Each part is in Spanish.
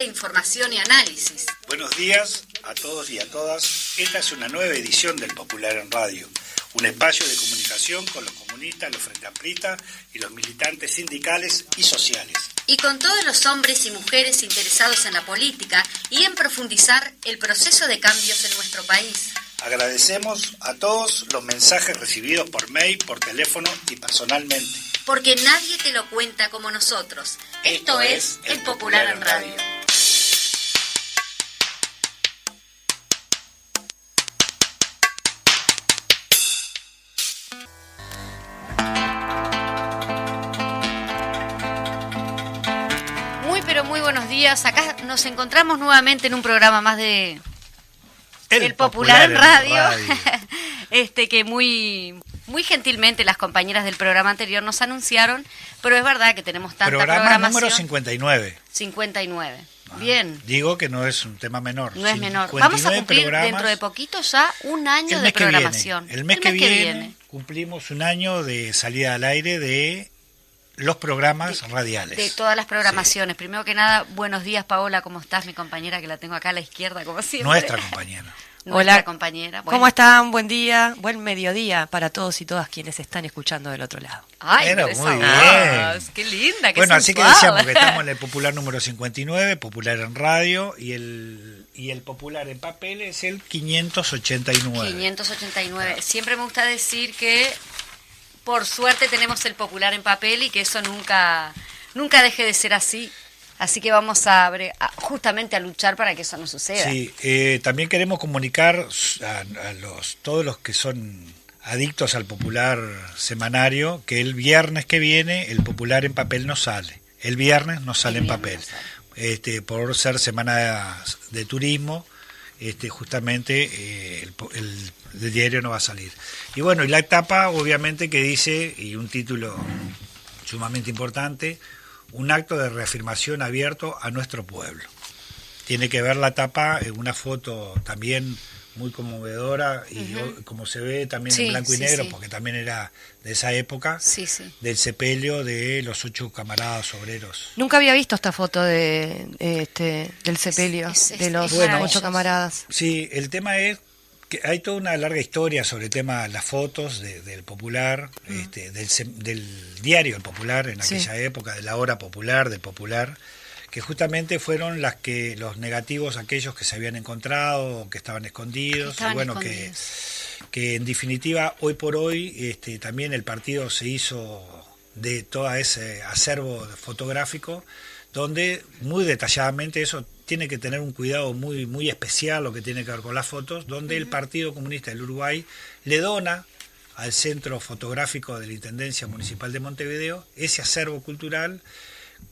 Información y análisis. Buenos días a todos y a todas. Esta es una nueva edición del Popular en Radio, un espacio de comunicación con los comunistas, los frente amplistas y los militantes sindicales y sociales. Y con todos los hombres y mujeres interesados en la política y en profundizar el proceso de cambios en nuestro país. Agradecemos a todos los mensajes recibidos por mail, por teléfono y personalmente. Porque nadie te lo cuenta como nosotros. Esto es el Popular en Radio. Muy buenos días. Acá nos encontramos nuevamente en un programa más de El Popular en Radio. Que muy gentilmente las compañeras del programa anterior nos anunciaron, pero es verdad que tenemos tanta programación. Número 59. 59. Bien. Digo que no es un tema menor. No es menor. Vamos a cumplir dentro de poquito ya un año de programación. El mes que viene cumplimos un año de salida al aire de los programas radiales. De todas las programaciones. Sí. Primero que nada, buenos días, Paola, ¿cómo estás? Mi compañera que la tengo acá a la izquierda, como siempre. Nuestra compañera. Hola, compañera. Bueno. ¿Cómo están? Buen día, buen mediodía para todos y todas quienes están escuchando del otro lado. Ay, muy bien. Qué linda, qué Bueno, sensual. así que decíamos que estamos en el Popular número 59, Popular en Radio, y el Popular en papel es el 589. 589. Siempre me gusta decir que por suerte tenemos el Popular en papel y que eso nunca deje de ser así. Así que vamos justamente a luchar para que eso no suceda. Sí, también queremos comunicar a todos los que son adictos al Popular semanario que el viernes que viene el Popular en papel no sale. El viernes no sale en papel. Por ser semana de turismo, justamente el diario no va a salir. Y bueno, y la etapa obviamente que dice, y un título sumamente importante, un acto de reafirmación abierto a nuestro pueblo. Tiene que ver la tapa en una foto también muy conmovedora y como se ve también en blanco y negro, porque también era de esa época, del sepelio de los 8 camaradas obreros. Nunca había visto esta foto del sepelio de los 8 camaradas. Sí, el tema es que hay toda una larga historia sobre el tema, las fotos del Popular, del diario El Popular en aquella época, de la hora popular, del Popular, que justamente fueron los negativos, aquellos que se habían encontrado, que estaban escondidos, que en definitiva hoy por hoy también el partido se hizo de todo ese acervo fotográfico, donde muy detalladamente eso tiene que tener un cuidado muy, muy especial, lo que tiene que ver con las fotos, donde el Partido Comunista del Uruguay le dona al Centro Fotográfico de la Intendencia Municipal de Montevideo ese acervo cultural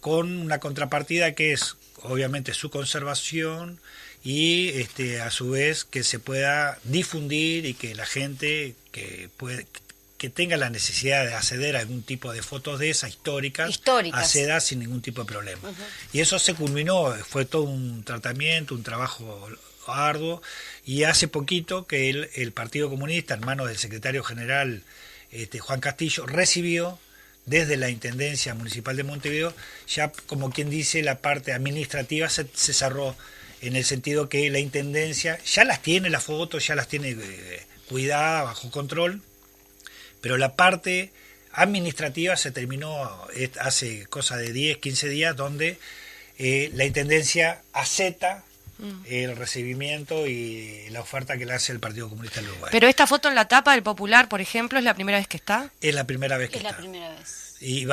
con una contrapartida que es obviamente su conservación y a su vez que se pueda difundir y que la gente que tenga la necesidad de acceder a algún tipo de fotos de esas históricas. Acceda sin ningún tipo de problema. Y eso se culminó, fue todo un tratamiento, un trabajo arduo, y hace poquito que el Partido Comunista, en manos del secretario general Juan Castillo, recibió desde la Intendencia Municipal de Montevideo, ya como quien dice, la parte administrativa se cerró, en el sentido que la Intendencia ya las tiene, las fotos, ya las tiene cuidadas, bajo control, pero la parte administrativa se terminó hace cosa de 10, 15 días, donde la Intendencia acepta el recibimiento y la oferta que le hace el Partido Comunista del Uruguay. Pero esta foto en la tapa del Popular, por ejemplo, ¿es la primera vez que está? Es la primera vez que está. Es la primera vez. Y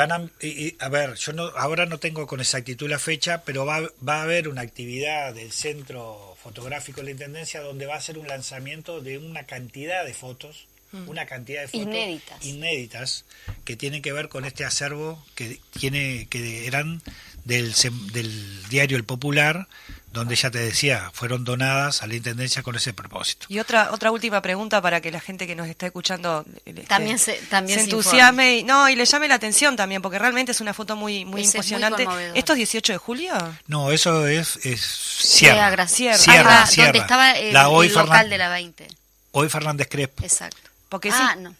a ver, ahora no tengo con exactitud la fecha, pero va a haber una actividad del Centro Fotográfico de la Intendencia donde va a ser un lanzamiento de una cantidad de fotos, inéditas que tienen que ver con este acervo que eran del diario El Popular, donde ya te decía, fueron donadas a la Intendencia con ese propósito. Y otra última pregunta para que la gente que nos está escuchando también se entusiasme y le llame la atención también, porque realmente es una foto muy impresionante. ¿Esto es 18 de julio? No, eso es Sierra. Sierra, donde estaba el local de la 20. Hoy Fernández Crespo. Exacto. Porque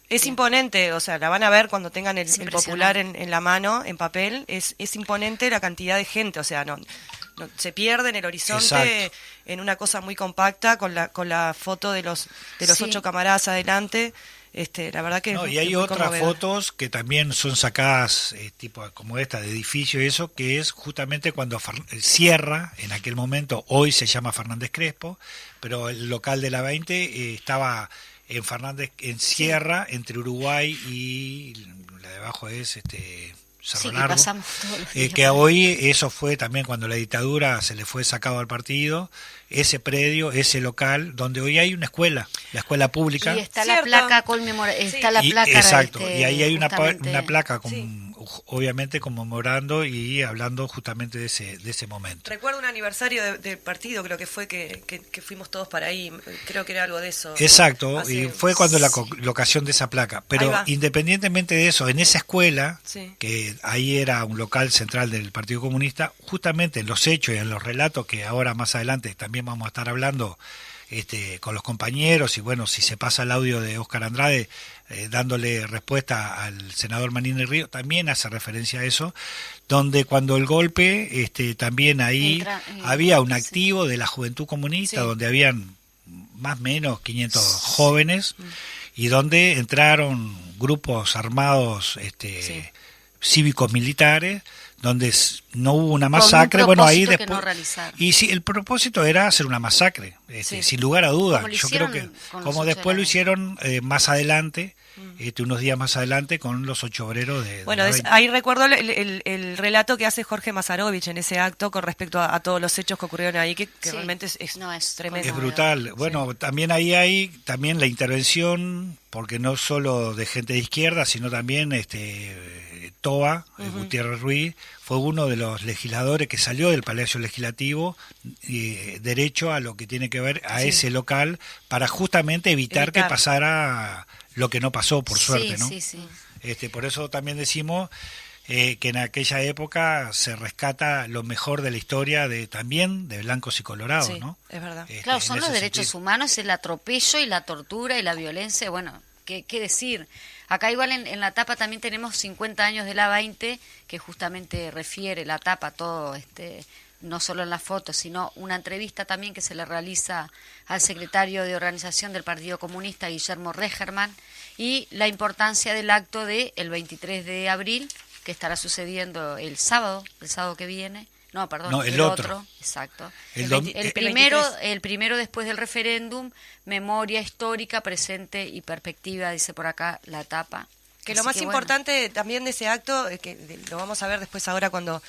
es imponente, o sea, la van a ver cuando tengan el Popular en la mano, en papel, es imponente la cantidad de gente, o sea, se pierde en el horizonte. Exacto. En una cosa muy compacta con la foto de los 8 camaradas adelante. La verdad que y hay otras fotos que también son sacadas tipo como esta de edificio y eso, que es justamente cuando Sierra, en aquel momento, hoy se llama Fernández Crespo, pero el local de la 20 estaba en Sierra, entre Uruguay y la de abajo es Cerro Largo, que pasamos todos los días. Que hoy eso fue también cuando la dictadura se le fue sacado al partido, ese predio, ese local, donde hoy hay una escuela, la escuela pública. Y está la placa está la placa. Exacto, y ahí hay una placa obviamente conmemorando y hablando justamente de ese momento. Recuerdo un aniversario del partido, creo que fue que fuimos todos para ahí, creo que era algo de eso. Exacto, y fue cuando la colocación de esa placa, pero independientemente de eso, en esa escuela, que ahí era un local central del Partido Comunista, justamente en los hechos y en los relatos que ahora más adelante también vamos a estar hablando con los compañeros, y bueno, si se pasa el audio de Óscar Andrade dándole respuesta al senador Manini Río, también hace referencia a eso, donde cuando el golpe también ahí había un activo de la Juventud Comunista, donde habían más o menos 500 jóvenes, y donde entraron grupos armados cívicos militares, donde no hubo una masacre, bueno, ahí después y sí, el propósito era hacer una masacre, sin lugar a dudas. Yo creo que como después lo hicieron más adelante, unos días más adelante, con los 8 obreros de bueno, ahí recuerdo el relato que hace Jorge Mazarovich en ese acto con respecto a todos los hechos que ocurrieron ahí, que realmente es tremendo. Es brutal. Bueno, también ahí hay también la intervención, porque no solo de gente de izquierda, sino también Toa, Gutiérrez Ruiz, fue uno de los legisladores que salió del Palacio Legislativo derecho a lo que tiene que ver a ese local, para justamente evitar que pasara lo que no pasó, por suerte, ¿no? Por eso también decimos que en aquella época se rescata lo mejor de la historia también de blancos y colorados, ¿no? Es verdad. Claro, son los derechos humanos, el atropello y la tortura y la violencia, bueno, ¿qué decir? Acá igual en la tapa también tenemos 50 años de la 20, que justamente refiere la tapa todo, no solo en las fotos, sino una entrevista también que se le realiza al secretario de organización del Partido Comunista, Guillermo Regerman, y la importancia del acto del 23 de abril, que estará sucediendo el sábado que viene. No, perdón, no, el otro. Exacto. El primero después del referéndum, memoria histórica, presente y perspectiva, dice por acá la tapa. Que lo más importante también de ese acto, que lo vamos a ver después ahora cuando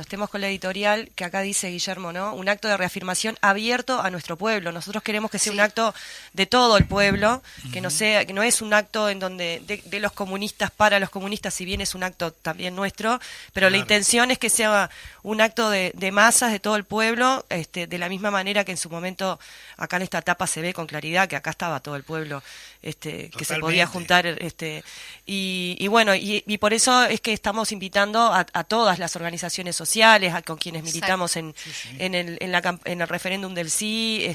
estemos con la editorial, que acá dice Guillermo, ¿no? Un acto de reafirmación abierto a nuestro pueblo. Nosotros queremos que sea un acto de todo el pueblo, que no es un acto en donde de los comunistas para los comunistas, si bien es un acto también nuestro, pero la intención es que sea un acto de masas de todo el pueblo, de la misma manera que en su momento acá en esta etapa se ve con claridad que acá estaba todo el pueblo, que se podía juntar, y bueno, y por eso es que estamos invitando a todas las organizaciones sociales, con quienes militamos en el referéndum del sí,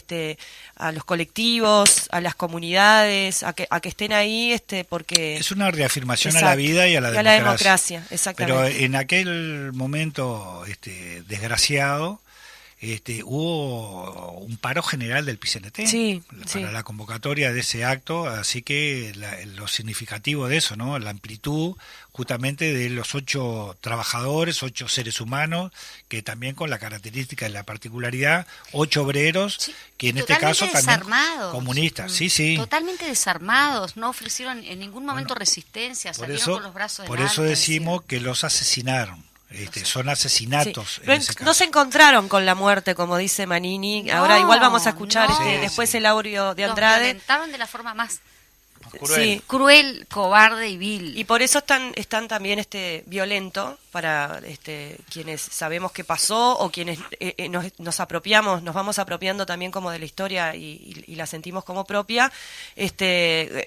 a los colectivos, a las comunidades, a que estén ahí, porque es una reafirmación a la vida y a la democracia. Exactamente. Pero en aquel momento desgraciado, hubo un paro general del PCNT para la convocatoria de ese acto, así que lo significativo de eso, ¿no? La amplitud justamente de los 8 trabajadores, 8 seres humanos, que también con la característica y la particularidad, 8 obreros, que en este caso también comunistas, totalmente desarmados, no ofrecieron en ningún momento resistencia, salieron con los brazos en alto. Por eso decimos que los asesinaron. Son asinatos. No se encontraron con la muerte, como dice Manini. Ahora igual vamos a escuchar después el audio de Andrade. Los violentaron de la forma más cruel, cobarde y vil. Y por eso están también violento para quienes sabemos qué pasó o quienes nos vamos apropiando también como de la historia y la sentimos como propia,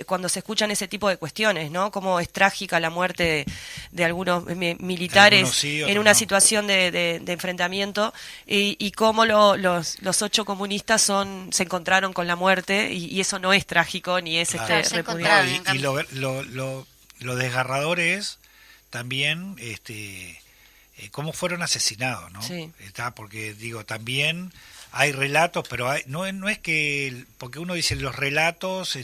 cuando se escuchan ese tipo de cuestiones, ¿no? Cómo es trágica la muerte de algunos militares en una situación de enfrentamiento y cómo los 8 comunistas se encontraron con la muerte y eso no es trágico ni es repudiable. Y lo desgarrador es también cómo fueron asesinados, ¿no? Sí. Porque digo, también hay relatos, pero no es que, porque uno dice los relatos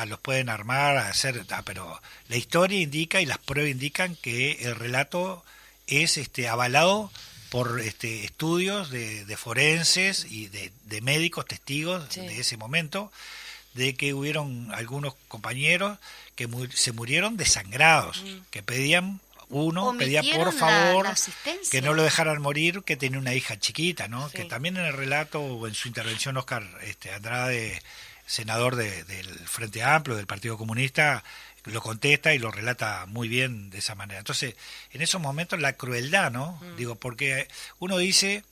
los pueden armar, hacer, pero la historia indica y las pruebas indican que el relato es avalado por estudios de forenses y de médicos testigos de ese momento, de que hubieron algunos compañeros que se murieron desangrados, que pedía por favor que no lo dejaran morir, que tenía una hija chiquita, ¿no? Sí. Que también en el relato o en su intervención Oscar Andrade, senador del Frente Amplio, del Partido Comunista, lo contesta y lo relata muy bien de esa manera. Entonces, en esos momentos la crueldad, ¿no? Digo, porque uno dice,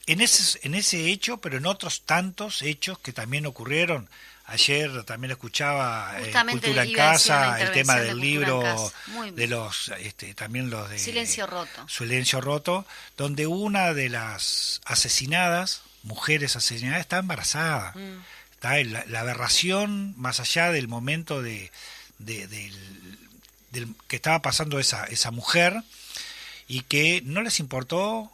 en ese hecho, pero en otros tantos hechos que también ocurrieron. Ayer también escuchaba Cultura en Casa, el tema del libro de los, también los de Silencio Roto. Silencio Roto, donde una de las mujeres asesinadas, está embarazada. Está la aberración más allá del momento del que estaba pasando esa mujer, y que no les importó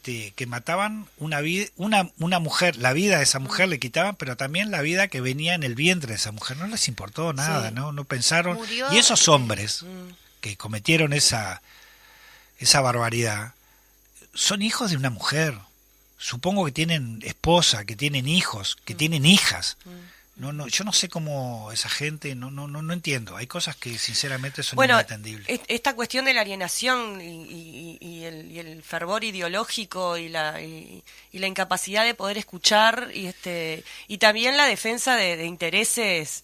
que mataban una mujer, la vida de esa mujer le quitaban, pero también la vida que venía en el vientre de esa mujer. No les importó nada, sí. no pensaron. Murió. Y esos hombres que cometieron esa barbaridad son hijos de una mujer. Supongo que tienen esposa, que tienen hijos, que tienen hijas. No, yo no sé cómo esa gente, no entiendo. Hay cosas que sinceramente son inentendibles. Esta cuestión de la alienación y el fervor ideológico y la incapacidad de poder escuchar y también la defensa de intereses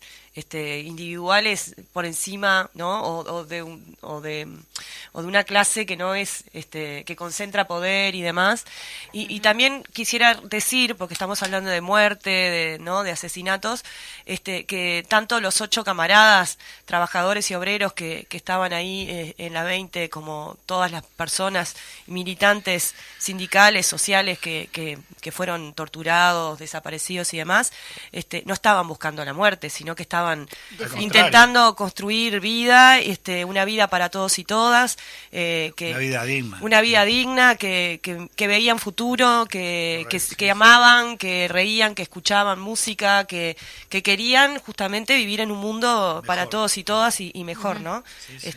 individuales por encima, ¿no? o de una clase que no es que concentra poder y demás. Y también quisiera decir, porque estamos hablando de muerte, de asesinatos, que tanto los 8 camaradas trabajadores y obreros que estaban ahí en la 20, como todas las personas militantes sindicales, sociales que fueron torturados, desaparecidos y demás, no estaban buscando la muerte, sino que estaban intentando construir vida, una vida para todos y todas, una vida digna, que veían futuro, que amaban, que reían, que escuchaban música, que querían justamente vivir en un mundo mejor, para todos y todas y mejor, ¿no? Sí.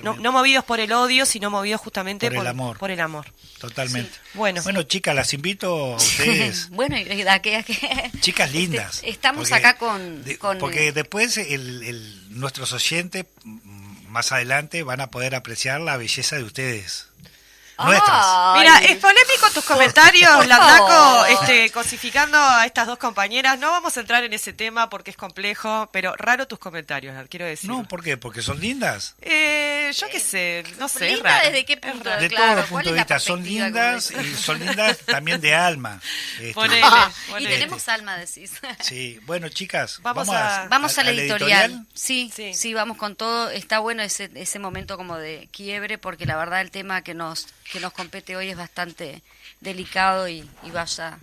No movidos por el odio, sino movidos justamente por el amor. Totalmente. Sí. Bueno, chicas, las invito a ustedes. Bueno, chicas lindas. Estamos acá con porque después nuestros oyentes más adelante van a poder apreciar la belleza de ustedes. Nuestras. Mira, es polémico tus comentarios, Landaco, cosificando a estas dos compañeras. No vamos a entrar en ese tema porque es complejo, pero raro tus comentarios, quiero decir. No, ¿por qué? ¿Porque son lindas? Yo qué sé, no sé. ¿Linda desde qué punto? De todos los puntos de vista. Son lindas y son lindas también de alma. Ponele. Y tenemos alma, decís. Sí, bueno, chicas, vamos a la editorial. Sí, vamos con todo. Está bueno ese momento como de quiebre, porque la verdad el tema que nos compete hoy es bastante delicado y vaya,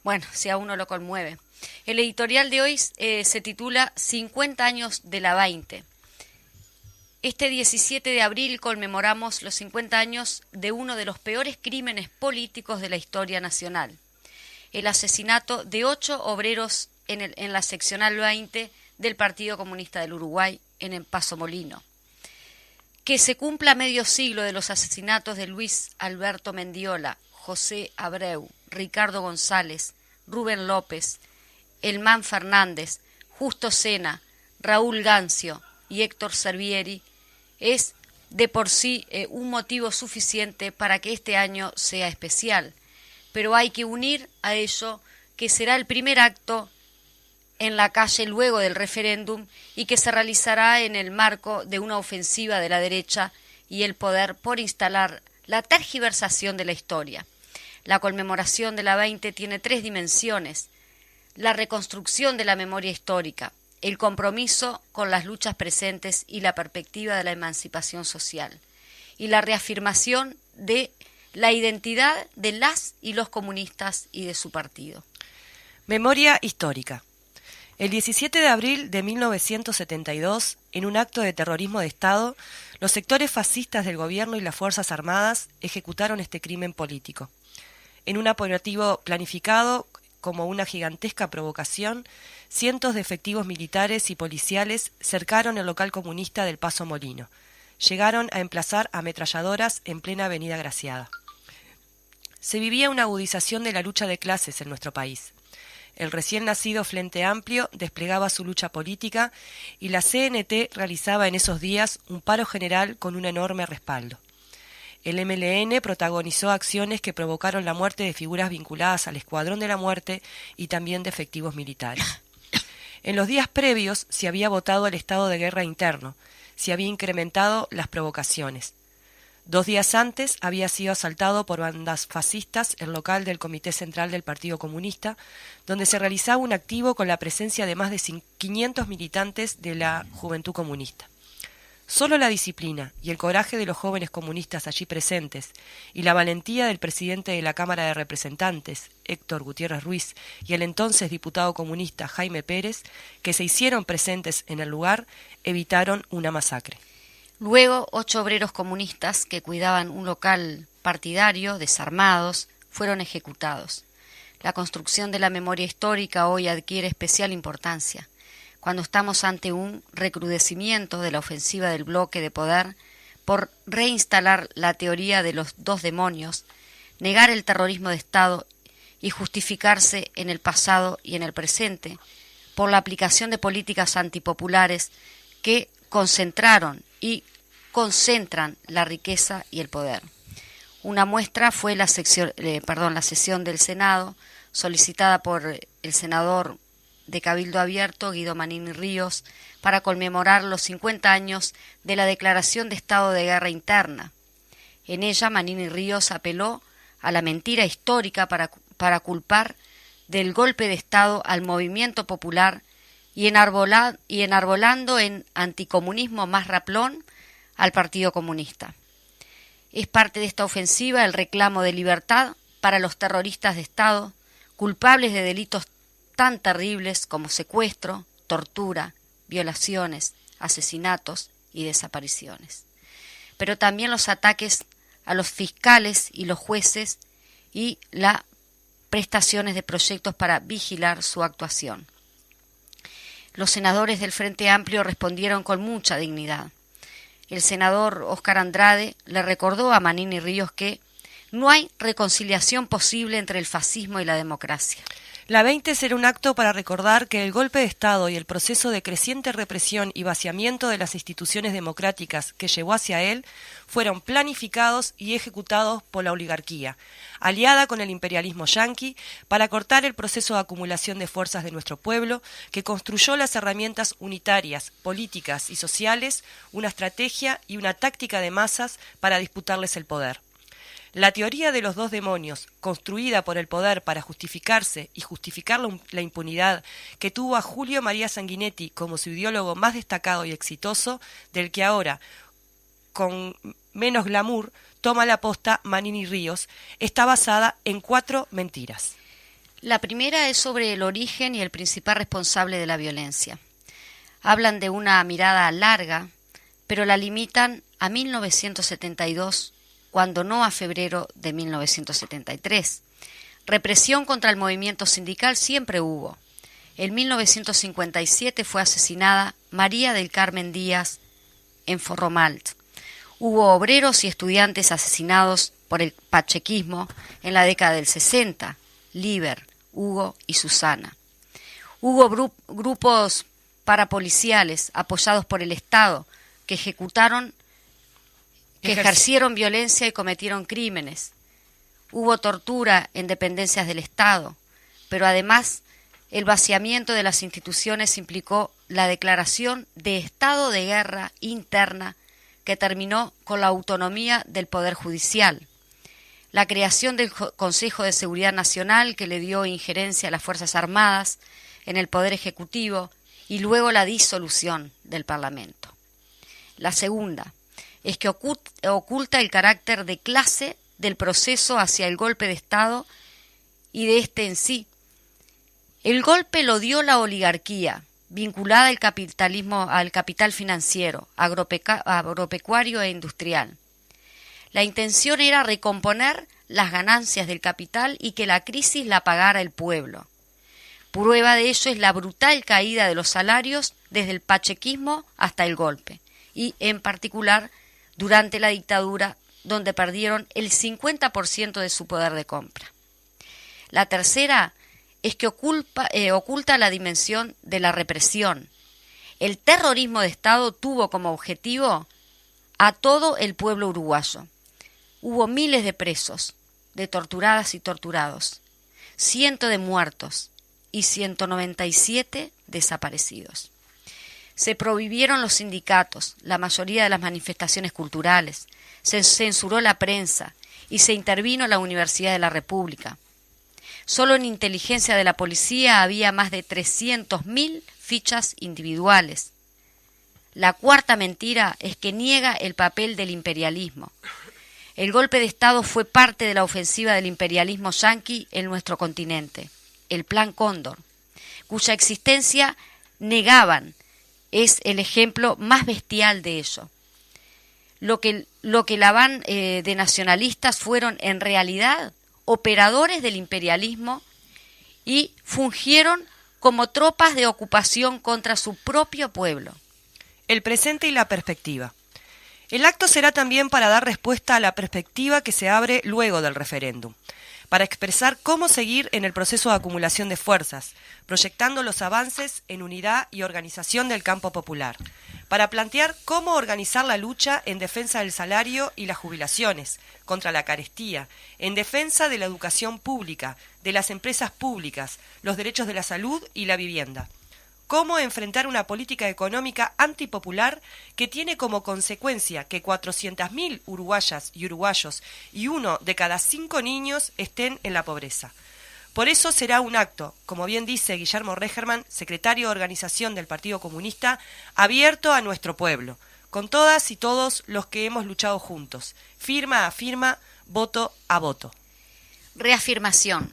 bueno, si a uno lo conmueve. El editorial de hoy se titula 50 años de la 20. Este 17 de abril conmemoramos los 50 años de uno de los peores crímenes políticos de la historia nacional, el asesinato de 8 obreros en la seccional 20 del Partido Comunista del Uruguay en Paso Molino. Que se cumpla medio siglo de los asesinatos de Luis Alberto Mendiola, José Abreu, Ricardo González, Rubén López, Elmán Fernández, Justo Sena, Raúl Gancio y Héctor Servieri es de por sí un motivo suficiente para que este año sea especial, pero hay que unir a ello que será el primer acto en la calle luego del referéndum y que se realizará en el marco de una ofensiva de la derecha y el poder por instalar la tergiversación de la historia. La conmemoración de la 20 tiene 3 dimensiones: la reconstrucción de la memoria histórica, el compromiso con las luchas presentes y la perspectiva de la emancipación social, y la reafirmación de la identidad de las y los comunistas y de su partido. Memoria histórica. El 17 de abril de 1972, en un acto de terrorismo de Estado, los sectores fascistas del gobierno y las Fuerzas Armadas ejecutaron este crimen político. En un operativo planificado como una gigantesca provocación, cientos de efectivos militares y policiales cercaron el local comunista del Paso Molino. Llegaron a emplazar ametralladoras en plena avenida Graciada. Se vivía una agudización de la lucha de clases en nuestro país. El recién nacido Frente Amplio desplegaba su lucha política y la CNT realizaba en esos días un paro general con un enorme respaldo. El MLN protagonizó acciones que provocaron la muerte de figuras vinculadas al Escuadrón de la Muerte y también de efectivos militares. En los días previos se había votado el estado de guerra interno, se había incrementado las provocaciones. 2 días antes había sido asaltado por bandas fascistas el local del Comité Central del Partido Comunista, donde se realizaba un activo con la presencia de más de 500 militantes de la Juventud Comunista. Solo la disciplina y el coraje de los jóvenes comunistas allí presentes y la valentía del presidente de la Cámara de Representantes, Héctor Gutiérrez Ruiz, y el entonces diputado comunista Jaime Pérez, que se hicieron presentes en el lugar, evitaron una masacre. Luego, 8 obreros comunistas que cuidaban un local partidario, desarmados, fueron ejecutados. La construcción de la memoria histórica hoy adquiere especial importancia, cuando estamos ante un recrudecimiento de la ofensiva del bloque de poder por reinstalar la teoría de los 2 demonios, negar el terrorismo de Estado y justificarse en el pasado y en el presente por la aplicación de políticas antipopulares que concentraron y concentran la riqueza y el poder. Una muestra fue la sesión del Senado, solicitada por el senador de Cabildo Abierto, Guido Manini Ríos, para conmemorar los 50 años de la declaración de estado de guerra interna. En ella, Manini Ríos apeló a la mentira histórica para culpar del golpe de Estado al movimiento popular y enarbolando en anticomunismo más raplón al Partido Comunista. Es parte de esta ofensiva el reclamo de libertad para los terroristas de Estado, culpables de delitos tan terribles como secuestro, tortura, violaciones, asesinatos y desapariciones. Pero también los ataques a los fiscales y los jueces y las prestaciones de proyectos para vigilar su actuación. Los senadores del Frente Amplio respondieron con mucha dignidad. El senador Óscar Andrade le recordó a Manini Ríos que no hay reconciliación posible entre el fascismo y la democracia. La 20 será un acto para recordar que el golpe de Estado y el proceso de creciente represión y vaciamiento de las instituciones democráticas que llevó hacia él fueron planificados y ejecutados por la oligarquía, aliada con el imperialismo yanqui, para cortar el proceso de acumulación de fuerzas de nuestro pueblo, que construyó las herramientas unitarias, políticas y sociales, una estrategia y una táctica de masas para disputarles el poder. La teoría de los 2 demonios, construida por el poder para justificarse y justificar la impunidad que tuvo a Julio María Sanguinetti como su ideólogo más destacado y exitoso, del que ahora, con menos glamour, toma la posta Manini Ríos, está basada en 4 mentiras. La primera es sobre el origen y el principal responsable de la violencia. Hablan de una mirada larga, pero la limitan a 1972, cuando no a febrero de 1973. Represión contra el movimiento sindical siempre hubo. En 1957 fue asesinada María del Carmen Díaz en Forromalt. Hubo obreros y estudiantes asesinados por el pachequismo en la década del 60, Líber, Hugo y Susana. Hubo grupos parapoliciales apoyados por el Estado que ejercieron violencia y cometieron crímenes. Hubo tortura en dependencias del Estado, pero además el vaciamiento de las instituciones implicó la declaración de estado de guerra interna que terminó con la autonomía del Poder Judicial, la creación del Consejo de Seguridad Nacional que le dio injerencia a las Fuerzas Armadas en el Poder Ejecutivo y luego la disolución del Parlamento. La segunda es que oculta el carácter de clase del proceso hacia el golpe de Estado y de este en sí, El golpe lo dio la oligarquía, vinculada al capitalismo, al capital financiero, agropecuario e industrial. La intención era recomponer las ganancias del capital y que la crisis la pagara el pueblo. Prueba de ello es la brutal caída de los salarios desde el pachequismo hasta el golpe, y en particular durante la dictadura, donde perdieron el 50% de su poder de compra. La tercera es que oculta la dimensión de la represión. El terrorismo de Estado tuvo como objetivo a todo el pueblo uruguayo. Hubo miles de presos, de torturadas y torturados, cientos de muertos y 197 desaparecidos. Se prohibieron los sindicatos, la mayoría de las manifestaciones culturales, se censuró la prensa y se intervino la Universidad de la República. Solo en inteligencia de la policía había más de 300.000 fichas individuales. La cuarta mentira es que niega el papel del imperialismo. El golpe de Estado fue parte de la ofensiva del imperialismo yanqui en nuestro continente, el Plan Cóndor, cuya existencia negaban. Es el ejemplo más bestial de ello. Lo que la van de nacionalistas fueron en realidad operadores del imperialismo y fungieron como tropas de ocupación contra su propio pueblo. El presente y la perspectiva. El acto será también para dar respuesta a la perspectiva que se abre luego del referéndum, para expresar cómo seguir en el proceso de acumulación de fuerzas, proyectando los avances en unidad y organización del campo popular, para plantear cómo organizar la lucha en defensa del salario y las jubilaciones, contra la carestía, en defensa de la educación pública, de las empresas públicas, los derechos de la salud y la vivienda. Cómo enfrentar una política económica antipopular que tiene como consecuencia que 400.000 uruguayas y uruguayos y 1 de cada 5 niños estén en la pobreza. Por eso será un acto, como bien dice Guillermo Regerman, secretario de Organización del Partido Comunista, abierto a nuestro pueblo, con todas y todos los que hemos luchado juntos, firma a firma, voto a voto. Reafirmación.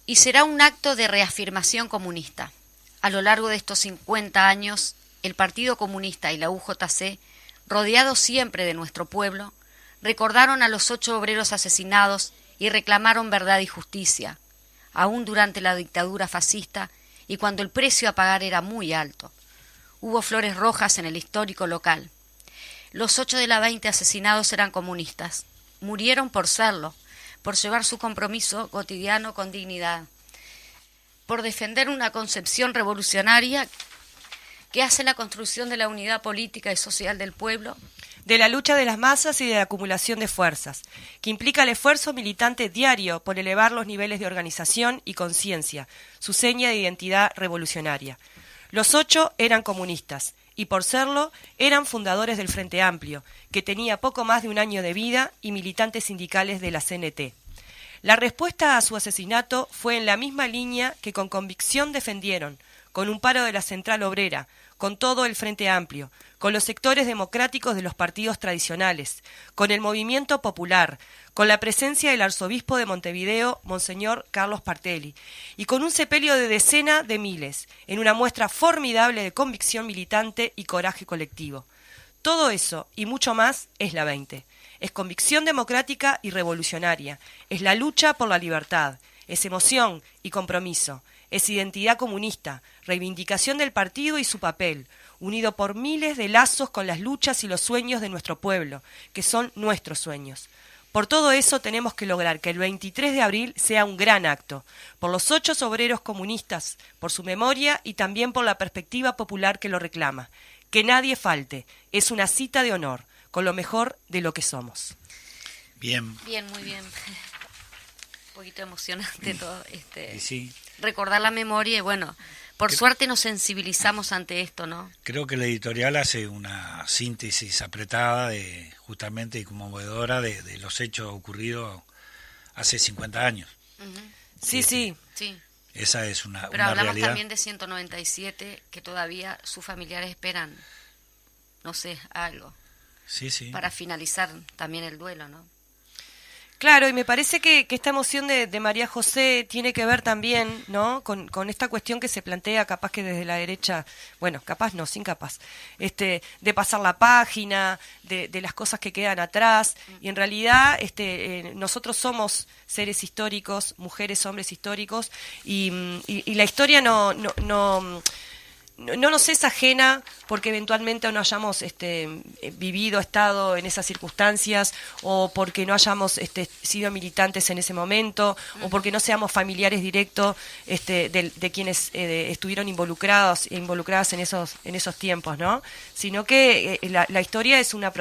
Y será un acto de reafirmación comunista. A lo largo de estos 50 años, el Partido Comunista y la UJC, rodeados siempre de nuestro pueblo, recordaron a los 8 obreros asesinados y reclamaron verdad y justicia, aún durante la dictadura fascista y cuando el precio a pagar era muy alto. Hubo flores rojas en el histórico local. Los 8 de la 20 asesinados eran comunistas. Murieron por serlo, por llevar su compromiso cotidiano con dignidad, por defender una concepción revolucionaria que hace la construcción de la unidad política y social del pueblo, de la lucha de las masas y de la acumulación de fuerzas, que implica el esfuerzo militante diario por elevar los niveles de organización y conciencia, su seña de identidad revolucionaria. Los 8 eran comunistas, y por serlo, eran fundadores del Frente Amplio, que tenía poco más de un año de vida, y militantes sindicales de la CNT. La respuesta a su asesinato fue en la misma línea que con convicción defendieron, con un paro de la Central Obrera, con todo el Frente Amplio, con los sectores democráticos de los partidos tradicionales, con el movimiento popular, con la presencia del arzobispo de Montevideo, Monseñor Carlos Partelli, y con un sepelio de decenas de miles, en una muestra formidable de convicción militante y coraje colectivo. Todo eso, y mucho más, es la 20. Es convicción democrática y revolucionaria, es la lucha por la libertad, es emoción y compromiso, es identidad comunista, reivindicación del partido y su papel, unido por miles de lazos con las luchas y los sueños de nuestro pueblo, que son nuestros sueños. Por todo eso tenemos que lograr que el 23 de abril sea un gran acto, por los 8 obreros comunistas, por su memoria y también por la perspectiva popular que lo reclama. Que nadie falte, es una cita de honor, con lo mejor de lo que somos. Bien. Bien, muy bien. Un poquito emocionante todo. Sí. Recordar la memoria y bueno, por suerte nos sensibilizamos ante esto, ¿no? Creo que la editorial hace una síntesis apretada justamente y conmovedora de los hechos ocurridos hace 50 años. Uh-huh. Sí. Esa es una Pero hablamos realidad. también de 197 que todavía sus familiares esperan, no sé, algo. Sí. Para finalizar también el duelo, ¿no? Claro, y me parece que esta emoción de María José tiene que ver también, ¿no?, con esta cuestión que se plantea, capaz que desde la derecha, bueno, capaz no, sin capaz, de pasar la página, de las cosas que quedan atrás, y en realidad nosotros somos seres históricos, mujeres, hombres históricos, y la historia no nos es ajena porque eventualmente no hayamos estado en esas circunstancias, o porque no hayamos sido militantes en ese momento, o porque no seamos familiares directos de quienes estuvieron involucradas en esos tiempos, ¿no? Sino que la historia es una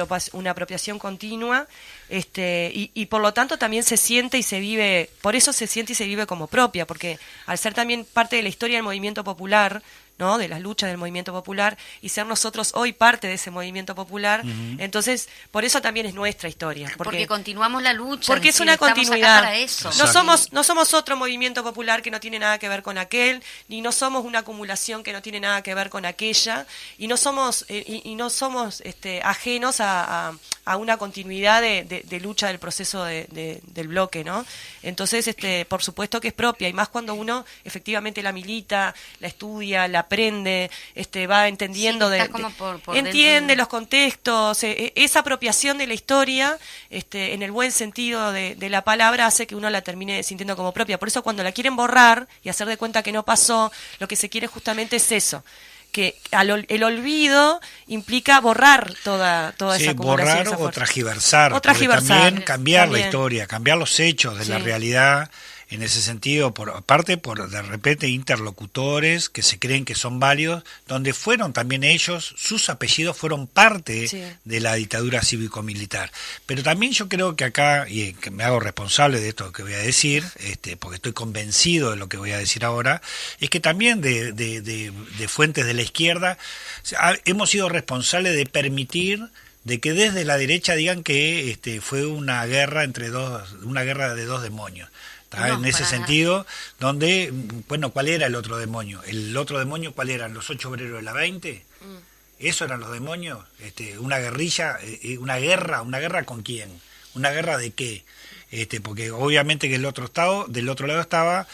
apropiación continua, y por lo tanto también se siente y se vive, por eso se siente y se vive como propia, porque al ser también parte de la historia del movimiento popular, ¿no?, de las luchas del movimiento popular, y ser nosotros hoy parte de ese movimiento popular, entonces por eso también es nuestra historia, porque continuamos la lucha, porque es una continuidad. Para eso. No somos otro movimiento popular que no tiene nada que ver con aquel, ni no somos una acumulación que no tiene nada que ver con aquella, y no somos ajenos a una continuidad de lucha del proceso del bloque, ¿no? Entonces, por supuesto que es propia, y más cuando uno efectivamente la milita, la estudia, la aprende, va entendiendo, entiende los contextos, esa apropiación de la historia, en el buen sentido de la palabra, hace que uno la termine sintiendo como propia. Por eso cuando la quieren borrar y hacer de cuenta que no pasó, lo que se quiere justamente es eso, que el olvido implica borrar toda esa acumulación. Borrar esa o tergiversar, también cambiar la historia, cambiar los hechos de la realidad. En ese sentido, aparte por de repente interlocutores que se creen que son válidos, donde fueron también ellos, sus apellidos fueron parte de la dictadura cívico-militar. Pero también yo creo que acá, y que me hago responsable de esto que voy a decir, porque estoy convencido de lo que voy a decir ahora, es que también de fuentes de la izquierda hemos sido responsables de permitir de que desde la derecha digan que fue una guerra de dos demonios. No, en ese sentido, donde, bueno, ¿cuál era el otro demonio? ¿El otro demonio cuál eran? ¿Los 8 obreros de la 20? ¿Eso eran los demonios? ¿Una guerrilla? ¿Una guerra con quién? ¿Una guerra de qué? Porque obviamente que del otro lado estaba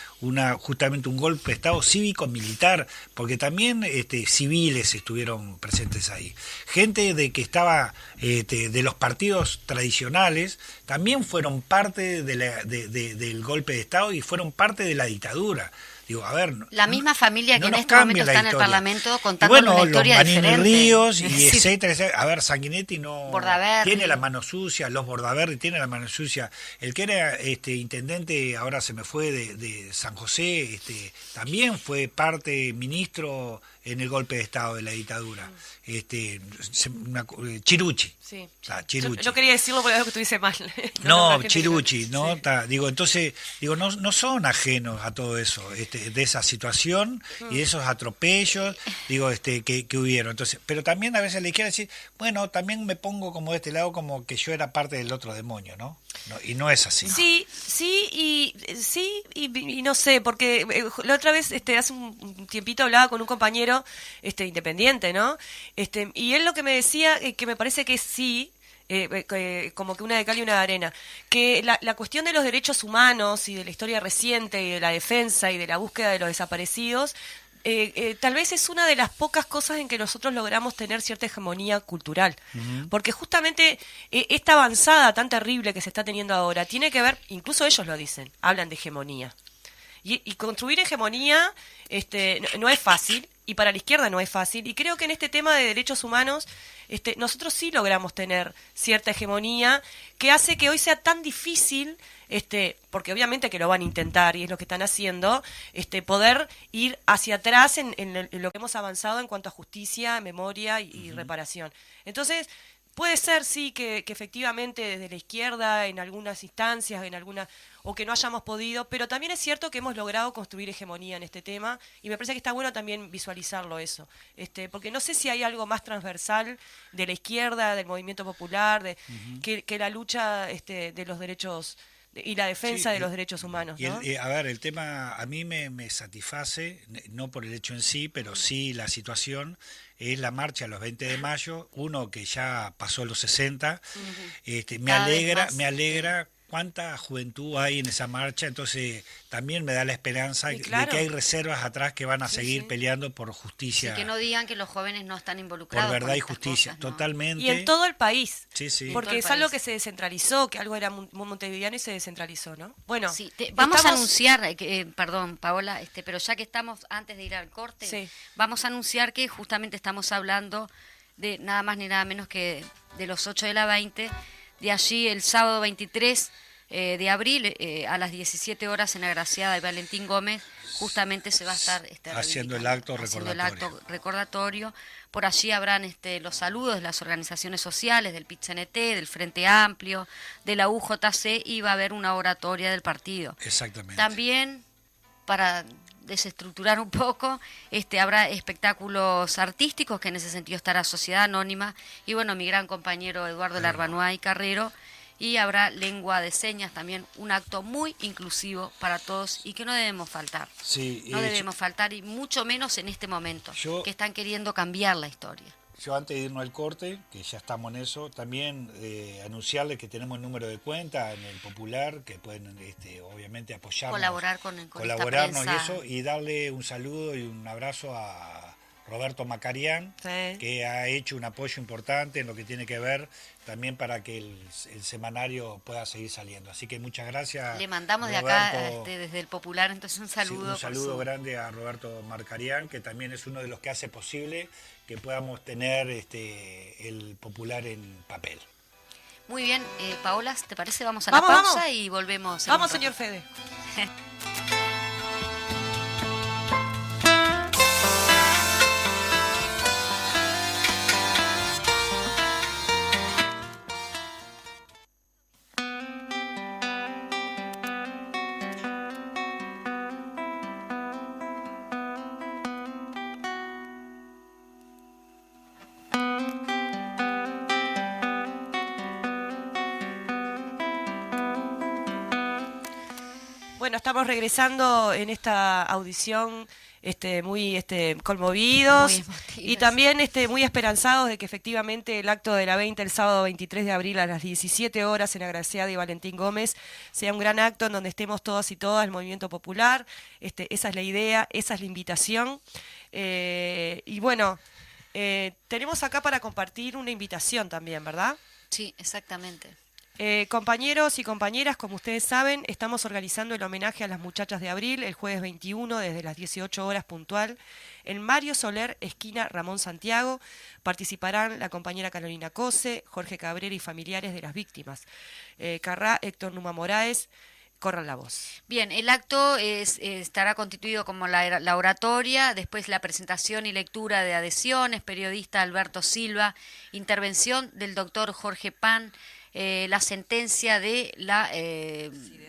justamente un golpe de Estado cívico-militar, porque también civiles estuvieron presentes ahí. Gente que estaba de los partidos tradicionales también fueron parte del golpe de Estado y fueron parte de la dictadura. Digo, a ver, la misma familia que en este momento está en el Parlamento contando una historia los diferente. Ríos y etcétera. A ver, Sanguinetti Bordaberry tiene la mano sucia, los Bordaberry tienen la mano sucia. El que era intendente, ahora se me fue, de San José, también fue ministro en el golpe de Estado de la dictadura. Chirucci. Sí. Chirucci. Yo quería decirlo porque algo que tú dices mal. Chirucci, ¿no? Sí. Entonces, no son ajenos a todo eso, de esa situación y de esos atropellos, que hubieron. Entonces, pero también a veces le quiero decir, bueno, también me pongo como de este lado como que yo era parte del otro demonio, ¿no? Y no es así. Sí, y no sé, porque la otra vez, hace un tiempito hablaba con un compañero independiente, ¿no? Y él lo que me decía, que me parece que sí, como que una de cal y una de arena, que la cuestión de los derechos humanos y de la historia reciente y de la defensa y de la búsqueda de los desaparecidos, tal vez es una de las pocas cosas en que nosotros logramos tener cierta hegemonía cultural, porque justamente esta avanzada tan terrible que se está teniendo ahora tiene que ver, incluso ellos lo dicen, hablan de hegemonía, y construir hegemonía no es fácil, y para la izquierda no es fácil, y creo que en este tema de derechos humanos nosotros sí logramos tener cierta hegemonía que hace que hoy sea tan difícil, porque obviamente que lo van a intentar y es lo que están haciendo, poder ir hacia atrás en lo que hemos avanzado en cuanto a justicia, memoria y reparación. Entonces, puede ser, sí, que efectivamente desde la izquierda, en algunas instancias, o que no hayamos podido, pero también es cierto que hemos logrado construir hegemonía en este tema, y me parece que está bueno también visualizarlo eso, porque no sé si hay algo más transversal de la izquierda, del movimiento popular, que la lucha de los derechos y la defensa de los derechos humanos, ¿no? A ver, el tema a mí me satisface, no por el hecho en sí, pero sí la situación, es la marcha los 20 de mayo, uno que ya pasó los 60, me alegra cuánta juventud hay en esa marcha, entonces también me da la esperanza de que hay reservas atrás que van a seguir peleando por justicia. Y que no digan que los jóvenes no están involucrados. Por verdad y justicia, cosas, ¿no? totalmente. Y en todo el país. Sí. Porque es algo que se descentralizó, que algo era montevideano y se descentralizó, ¿no? Bueno, sí, vamos a anunciar, perdón, Paola, pero ya que estamos antes de ir al corte, vamos a anunciar que justamente estamos hablando de nada más ni nada menos que de los 8 de la 20, de allí el sábado 23 de abril a las 17 horas en Agraciada de Valentín Gómez, justamente se va a estar haciendo el acto recordatorio. Por allí habrán los saludos de las organizaciones sociales, del PIT-CNT, del Frente Amplio, de la UJC, y va a haber una oratoria del partido. Exactamente. También, para desestructurar un poco, habrá espectáculos artísticos, que en ese sentido estará Sociedad Anónima, y bueno, mi gran compañero Eduardo Larbanoa y Carrero, y habrá lengua de señas, también un acto muy inclusivo para todos y que no debemos faltar. Sí, no debemos faltar, y mucho menos en este momento, que están queriendo cambiar la historia. Yo, antes de irnos al corte, que ya estamos en eso, también anunciarles que tenemos el número de cuenta en el Popular, que pueden obviamente apoyarnos, colaborarnos esta y eso, y darle un saludo y un abrazo a Roberto Macarián, que ha hecho un apoyo importante en lo que tiene que ver también para que el semanario pueda seguir saliendo. Así que muchas gracias. Le mandamos Roberto, de acá, desde el Popular, entonces un saludo. Sí, un saludo grande a Roberto Macarián, que también es uno de los que hace posible que podamos tener el Popular en papel. Muy bien, Paola, ¿te parece? Vamos a la pausa y volvemos. Vamos, señor Fede. Bueno, estamos regresando en esta audición muy conmovidos y también muy esperanzados de que efectivamente el acto de la 20 el sábado 23 de abril a las 17 horas en Agraciada y Valentín Gómez sea un gran acto en donde estemos todas y todas, el movimiento popular. Esa es la idea, esa es la invitación. Y bueno, tenemos acá para compartir una invitación también, ¿verdad? Sí, exactamente. Compañeros y compañeras, como ustedes saben, estamos organizando el homenaje a las muchachas de abril el jueves 21 desde las 18 horas puntual en Mario Soler, esquina Ramón Santiago. Participarán la compañera Carolina Cose, Jorge Cabrera y familiares de las víctimas. Carrá, Héctor Numa Moraes, corran la voz. Bien, el acto estará constituido como la oratoria, después la presentación y lectura de adhesiones, periodista Alberto Silva, intervención del doctor Jorge Pan, la sentencia de la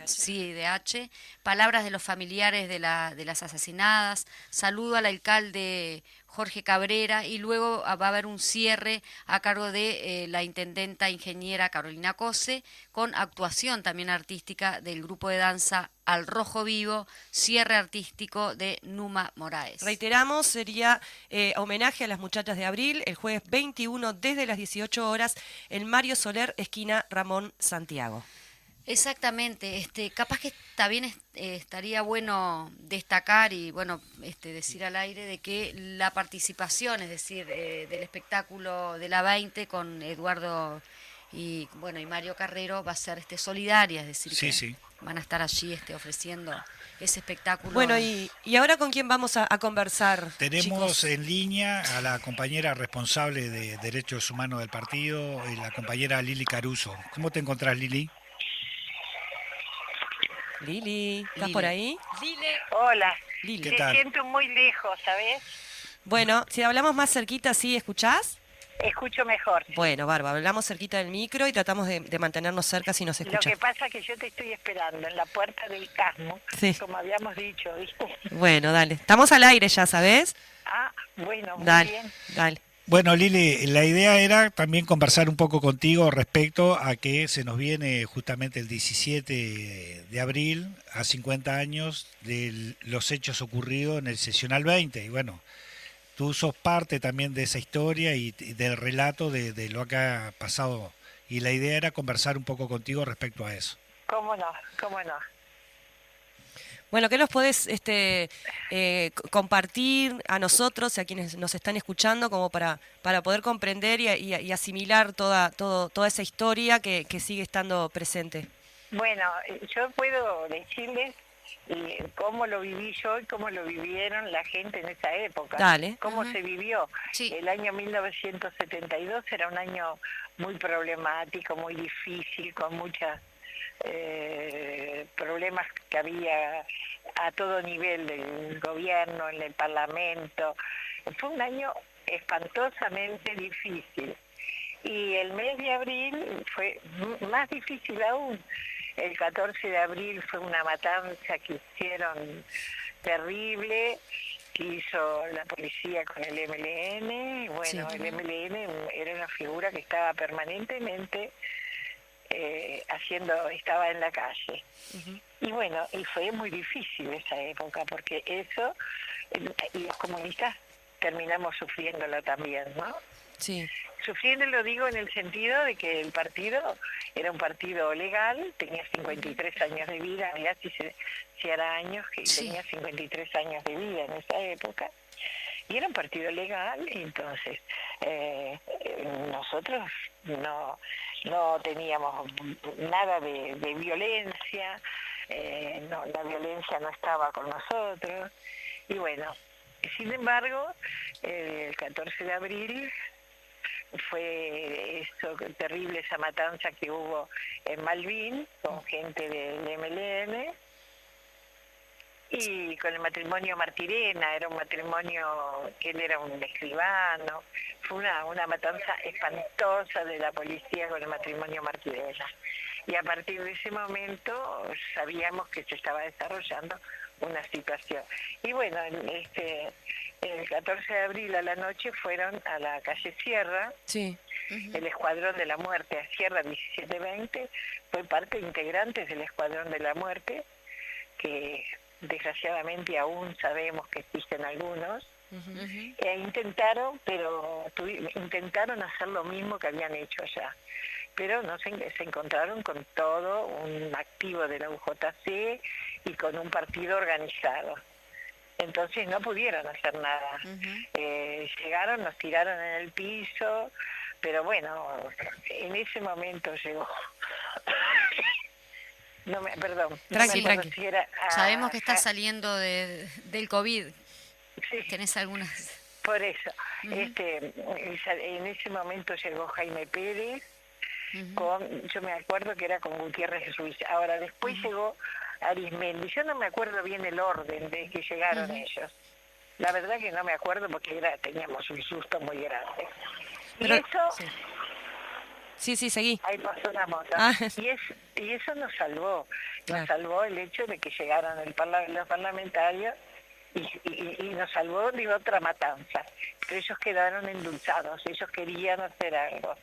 CIDH, palabras de los familiares de las asesinadas, saludo al alcalde Jorge Cabrera, y luego va a haber un cierre a cargo de la intendenta ingeniera Carolina Cose, con actuación también artística del grupo de danza Al Rojo Vivo, cierre artístico de Numa Moraes. Reiteramos, sería homenaje a las muchachas de abril el jueves 21 desde las 18 horas en Mario Soler, esquina Ramón Santiago. Exactamente, capaz que también estaría bueno destacar y bueno, decir al aire de que la participación, es decir, del espectáculo de la 20 con Eduardo y Mario Carrero va a ser solidaria, es decir, que van a estar allí ofreciendo ese espectáculo. Bueno, y ahora ¿con quién vamos a conversar? Tenemos, chicos, en línea a la compañera responsable de Derechos Humanos del partido, la compañera Lili Caruso. ¿Cómo te encontrás, Lili? Lili, ¿estás por ahí? Lili. Hola. Lili. ¿Qué tal? Te siento muy lejos, ¿sabes? Bueno, si hablamos más cerquita, ¿sí escuchás? Escucho mejor. Bueno, bárbaro, hablamos cerquita del micro y tratamos de mantenernos cerca si nos escuchas. Lo que pasa es que yo te estoy esperando en la puerta del Casmo, como habíamos dicho, ¿viste? Bueno, dale. Estamos al aire ya, ¿sabés? Ah, bueno, muy bien. Dale. Bueno, Lili, la idea era también conversar un poco contigo respecto a que se nos viene justamente el 17 de abril, a 50 años de los hechos ocurridos en el sesional 20. Y bueno, tú sos parte también de esa historia y del relato de lo que ha pasado. Y la idea era conversar un poco contigo respecto a eso. cómo no, cómo no. Bueno, ¿qué nos podés compartir a nosotros, a quienes nos están escuchando, como para poder comprender y asimilar toda esa historia que sigue estando presente? Bueno, yo puedo decirles cómo lo viví yo y cómo lo vivieron la gente en esa época. Dale. Cómo se vivió. Sí. El año 1972 era un año muy problemático, muy difícil, con muchas problemas que había a todo nivel del gobierno, en el parlamento. Fue un año espantosamente difícil. Y el mes de abril fue más difícil aún. El 14 de abril fue una matanza que hicieron terrible, que hizo la policía con el MLN. Bueno, sí. El MLN era una figura que estaba permanentemente estaba en la calle. Y bueno, y fue muy difícil esa época, porque eso, y los comunistas terminamos sufriéndolo también, ¿no? Sí. Sufriéndolo digo en el sentido de que el partido era un partido legal, tenía 53 años de vida, mirá si hará años que sí. Tenía 53 años de vida en esa época, y era un partido legal, y entonces nosotros no teníamos nada de violencia, la violencia no estaba con nosotros, y bueno, sin embargo, el 14 de abril fue eso terrible, esa matanza que hubo en Malvin con gente del MLN y con el matrimonio Martirena, era un matrimonio que él era un escribano. Fue una matanza espantosa de la policía con el matrimonio Martirena, y a partir de ese momento sabíamos que se estaba desarrollando una situación. Y bueno, el 14 de abril a la noche fueron a la calle Sierra, sí. El Escuadrón de la Muerte, a Sierra 1720, fue parte integrante del Escuadrón de la Muerte, que desgraciadamente aún sabemos que existen algunos, intentaron hacer lo mismo que habían hecho allá, pero no se encontraron con todo un activo de la UJC y con un partido organizado. Entonces no pudieron hacer nada. Llegaron, nos tiraron en el piso, pero bueno, en ese momento llegó. Perdón. Tranqui. Si sabemos que estás saliendo del COVID. Sí. ¿Tenés algunas? Por eso. En ese momento llegó Jaime Pérez, yo me acuerdo que era con Gutiérrez Ruiz. Ahora, después llegó Arismendi. Yo no me acuerdo bien el orden de que llegaron ellos. La verdad que no me acuerdo porque teníamos un susto muy grande. Pero, y eso... Sí, seguí. Ahí pasó una moto. Y eso nos salvó. Claro. Nos salvó el hecho de que llegaron los parlamentarios y nos salvó de otra matanza. Pero ellos quedaron endulzados. Ellos querían hacer algo.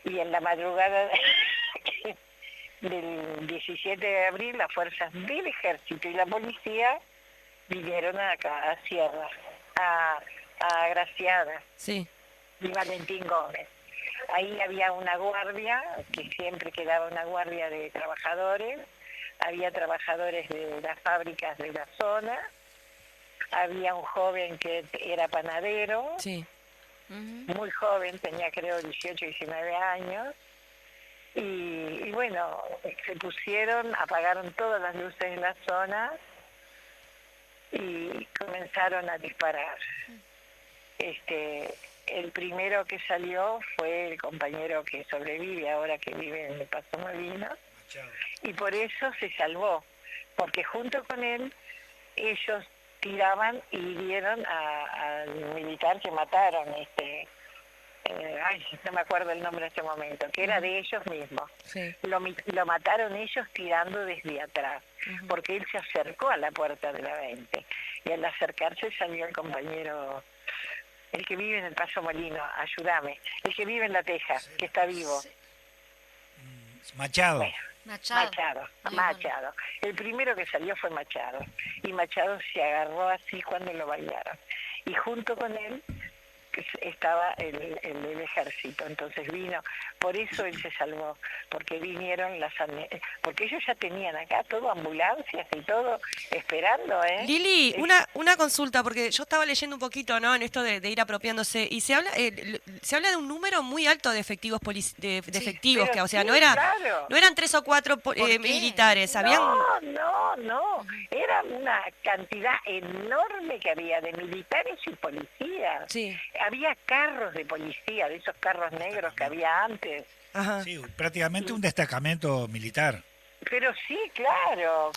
Y en la madrugada del 17 de abril, las fuerzas del ejército y la policía vinieron acá a Sierra, a Graciada, sí. Y Valentín Gómez. Ahí había una guardia, que siempre quedaba una guardia de trabajadores, había trabajadores de las fábricas de la zona, había un joven que era panadero, sí. Muy joven, tenía creo 18, 19 años, y bueno, se pusieron, apagaron todas las luces en la zona y comenzaron a disparar. El primero que salió fue el compañero que sobrevive ahora, que vive en el Paso Molino, y por eso se salvó, porque junto con él ellos tiraban y hirieron al militar que mataron, no me acuerdo el nombre en este momento, que era de ellos mismos. Sí. Lo mataron ellos tirando desde atrás, porque él se acercó a la puerta de la 20, y al acercarse salió el compañero, el que vive en el Paso Molino, ayúdame, el que vive en La Teja, que está vivo. Machado. Bueno, Machado. El primero que salió fue Machado, y Machado se agarró así cuando lo bailaron, y junto con él estaba el ejército, entonces vino, por eso él se salvó, porque vinieron porque ellos ya tenían acá todo ambulancias y todo esperando, Lili, una consulta, porque yo estaba leyendo un poquito, ¿no?, en esto de ir apropiándose, y se habla de un número muy alto de efectivos efectivos, que, o sea, sí, no eran 3 o 4 militares, habían... No, era una cantidad enorme que había de militares y policías. Sí. Había carros de policía, de esos carros negros que había antes. Ajá. Sí, prácticamente un destacamento militar. Pero sí, claro.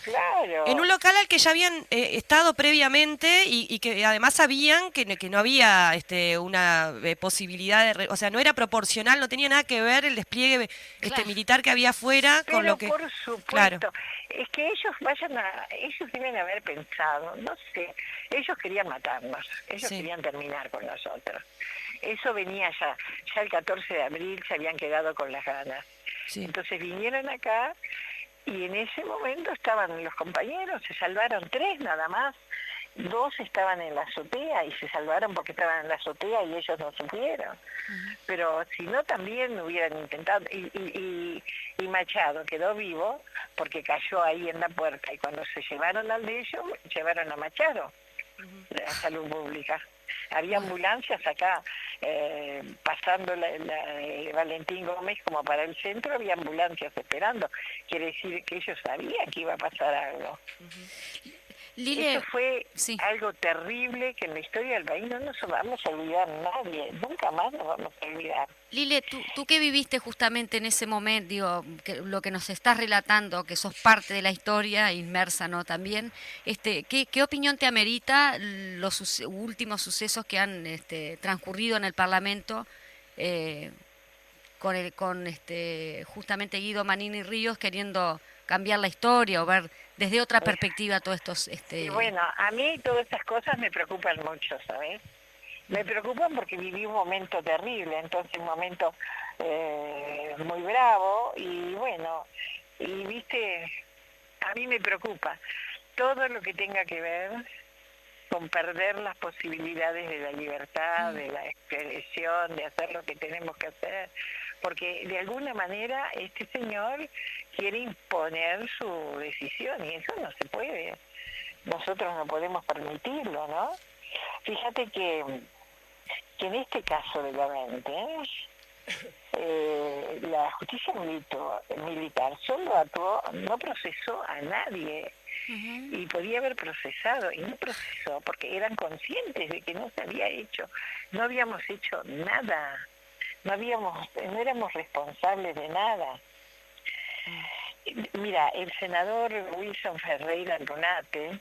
En un local al que ya habían estado previamente y que además sabían que no había una posibilidad de... o sea, no era proporcional, no tenía nada que ver el despliegue militar que había afuera con lo que... por supuesto, claro. Es que ellos ellos deben haber pensado, no sé, ellos querían matarnos, ellos querían terminar con nosotros. Eso venía ya el 14 de abril se habían quedado con las ganas. Sí. Entonces vinieron acá y en ese momento estaban los compañeros, se salvaron 3 nada más, 2 estaban en la azotea y se salvaron porque estaban en la azotea y ellos no supieron. Pero si no también hubieran intentado, y Machado quedó vivo porque cayó ahí en la puerta y cuando se llevaron al de ellos, llevaron a Machado, a Salud Pública. Había ambulancias acá, pasando Valentín Gómez como para el centro, había ambulancias esperando. Quiere decir que ellos sabían que iba a pasar algo. Lile, eso fue algo terrible que en la historia del país no nos vamos a olvidar nadie, nunca más nos vamos a olvidar. Lile, tú que viviste justamente en ese momento, digo, lo que nos estás relatando, que sos parte de la historia, inmersa, ¿no? También, ¿qué opinión te amerita los últimos sucesos que han transcurrido en el Parlamento con justamente Guido Manini Ríos queriendo cambiar la historia o ver desde otra perspectiva todos estos... Y bueno, a mí todas estas cosas me preocupan mucho, ¿sabes? Me preocupan porque viví un momento terrible, entonces un momento muy bravo y bueno, y viste, a mí me preocupa todo lo que tenga que ver con perder las posibilidades de la libertad, de la expresión, de hacer lo que tenemos que hacer, porque de alguna manera este señor quiere imponer su decisión y eso no se puede. Nosotros no podemos permitirlo, ¿no? Fíjate que en este caso de la mente, la justicia militar solo actuó, no procesó a nadie. Y podía haber procesado y no procesó porque eran conscientes de que no se había hecho, no habíamos hecho nada, no éramos responsables de nada. Mira, el senador Wilson Ferreira Lunate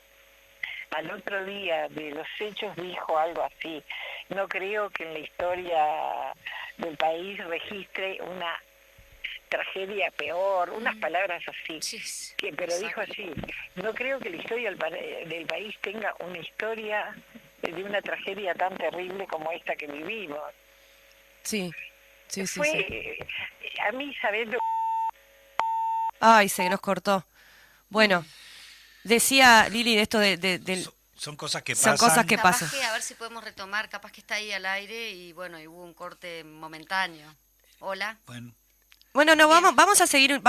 al otro día de los hechos dijo algo así: no creo que en la historia del país registre una tragedia peor, unas palabras así, pero dijo así: no creo que la historia del país tenga una historia de una tragedia tan terrible como esta que vivimos. Sí. A mí, ¿sabés lo? Ay, se nos cortó. Bueno, decía Lili de esto son cosas que pasan. Son cosas que pasan. A ver si podemos retomar, capaz que está ahí al aire y bueno, y hubo un corte momentáneo. Hola. Bueno, no, vamos a seguir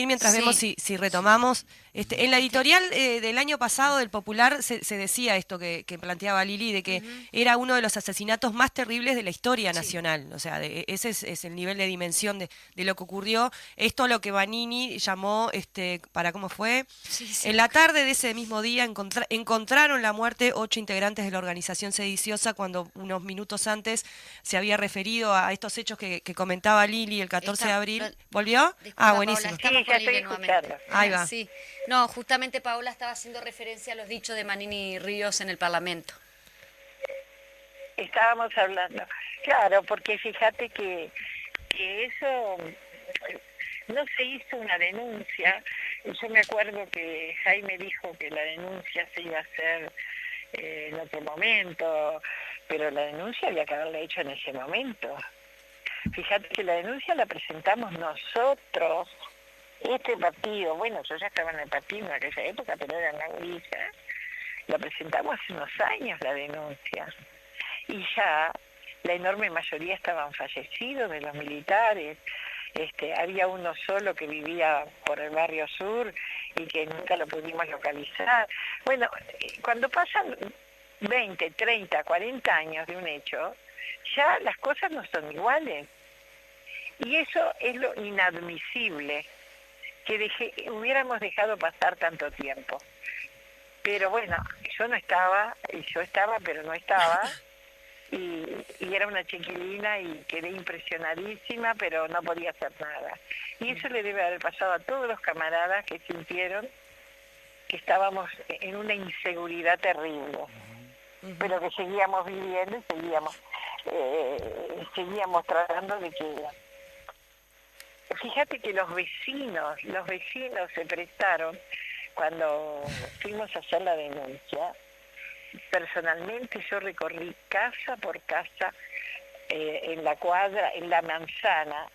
mientras vemos si retomamos. En la editorial del año pasado del Popular se decía esto que planteaba Lili, de que era uno de los asesinatos más terribles de la historia nacional. O sea, ese es el nivel de dimensión de lo que ocurrió. Esto lo que Vanini llamó, ¿cómo fue? En la tarde de ese mismo día encontraron la muerte 8 integrantes de la organización sediciosa, cuando unos minutos antes se había referido a estos hechos que comentaba Lili el 14 de abril. ¿Volvió? Disculpa, buenísimo. Paola, estamos con Lili nuevamente. Ahí va. Sí. No, justamente Paola estaba haciendo referencia a los dichos de Manini Ríos en el Parlamento. Estábamos hablando. Claro, porque fíjate que eso no se hizo una denuncia. Yo me acuerdo que Jaime dijo que la denuncia se iba a hacer en otro momento, pero la denuncia había que haberla hecho en ese momento. Fíjate que la denuncia la presentamos nosotros, este partido, bueno, yo ya estaba en el partido en aquella época, pero era una gurisa, la presentamos hace unos años la denuncia, y ya la enorme mayoría estaban fallecidos de los militares. Había uno solo que vivía por el barrio sur y que nunca lo pudimos localizar. Bueno, cuando pasan 20, 30, 40 años de un hecho, ya las cosas no son iguales. Y eso es lo inadmisible, que hubiéramos dejado pasar tanto tiempo. Pero bueno, yo estaba, pero no estaba. Y era una chiquilina y quedé impresionadísima, pero no podía hacer nada. Y eso le debe haber pasado a todos los camaradas que sintieron que estábamos en una inseguridad terrible, pero que seguíamos viviendo y seguíamos tratando de que... Fíjate que los vecinos se prestaron cuando fuimos a hacer la denuncia. Personalmente yo recorrí casa por casa, en la cuadra, en la manzana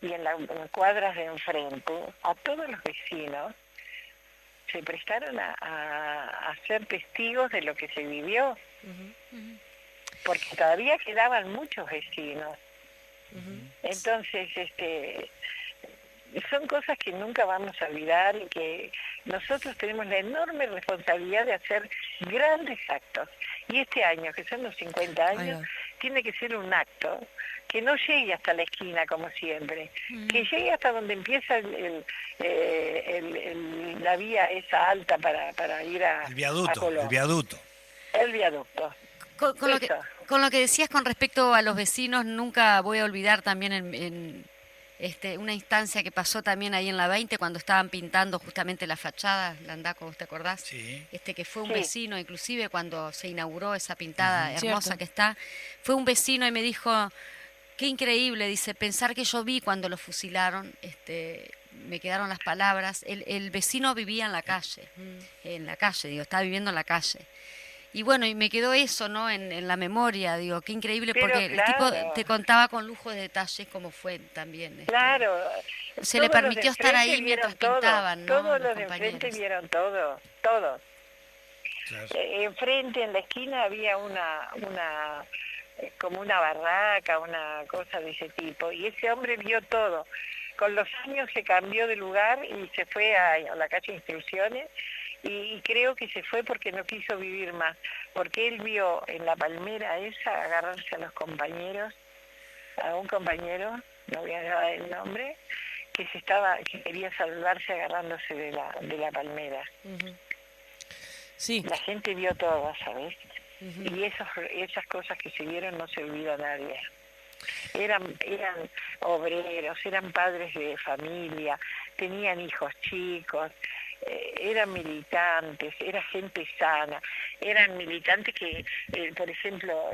y en las cuadras de enfrente, a todos los vecinos se prestaron a ser testigos de lo que se vivió, porque todavía quedaban muchos vecinos. Entonces, son cosas que nunca vamos a olvidar y que nosotros tenemos la enorme responsabilidad de hacer grandes actos. Y este año, que son los 50 años, tiene que ser un acto que no llegue hasta la esquina como siempre, que llegue hasta donde empieza la vía esa alta para ir a Colón. El viaducto. Con lo que decías con respecto a los vecinos, nunca voy a olvidar también en una instancia que pasó también ahí en la 20 cuando estaban pintando justamente la fachada, Landaco, ¿te acordás? Sí. Que fue un vecino, inclusive cuando se inauguró esa pintada hermosa que está, fue un vecino y me dijo, qué increíble, dice, pensar que yo vi cuando lo fusilaron, me quedaron las palabras, el vecino vivía en la calle, estaba viviendo en la calle. Y bueno, y me quedó eso, ¿no? En la memoria, digo, qué increíble, pero porque claro, el tipo te contaba con lujo de detalles cómo fue también. Claro. Se le permitió estar ahí mientras pintaban, ¿no? Todos los de enfrente vieron todo, todos. Claro. Enfrente, en la esquina, había como una barraca, una cosa de ese tipo, y ese hombre vio todo. Con los años se cambió de lugar y se fue a la calle Instrucciones, y creo que se fue porque no quiso vivir más, porque él vio en la palmera esa agarrarse a los compañeros, a un compañero, no voy a dar el nombre, que quería salvarse agarrándose de la palmera. Sí. La gente vio todo, ¿sabes? Y esas cosas que se vieron no se olvida a nadie. Eran obreros, eran padres de familia, tenían hijos chicos, eran militantes, era gente sana, eran militantes que, por ejemplo,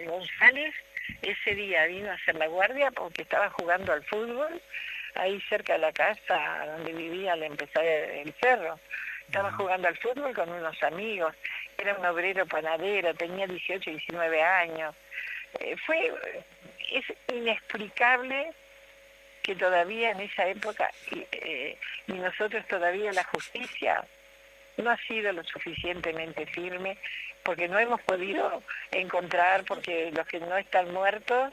González ese día vino a hacer la guardia porque estaba jugando al fútbol ahí cerca de la casa donde vivía al empezar el cerro. Estaba jugando al fútbol con unos amigos, era un obrero panadero, tenía 18, 19 años. Es inexplicable que todavía en esa época, y nosotros todavía la justicia no ha sido lo suficientemente firme, porque no hemos podido encontrar, porque los que no están muertos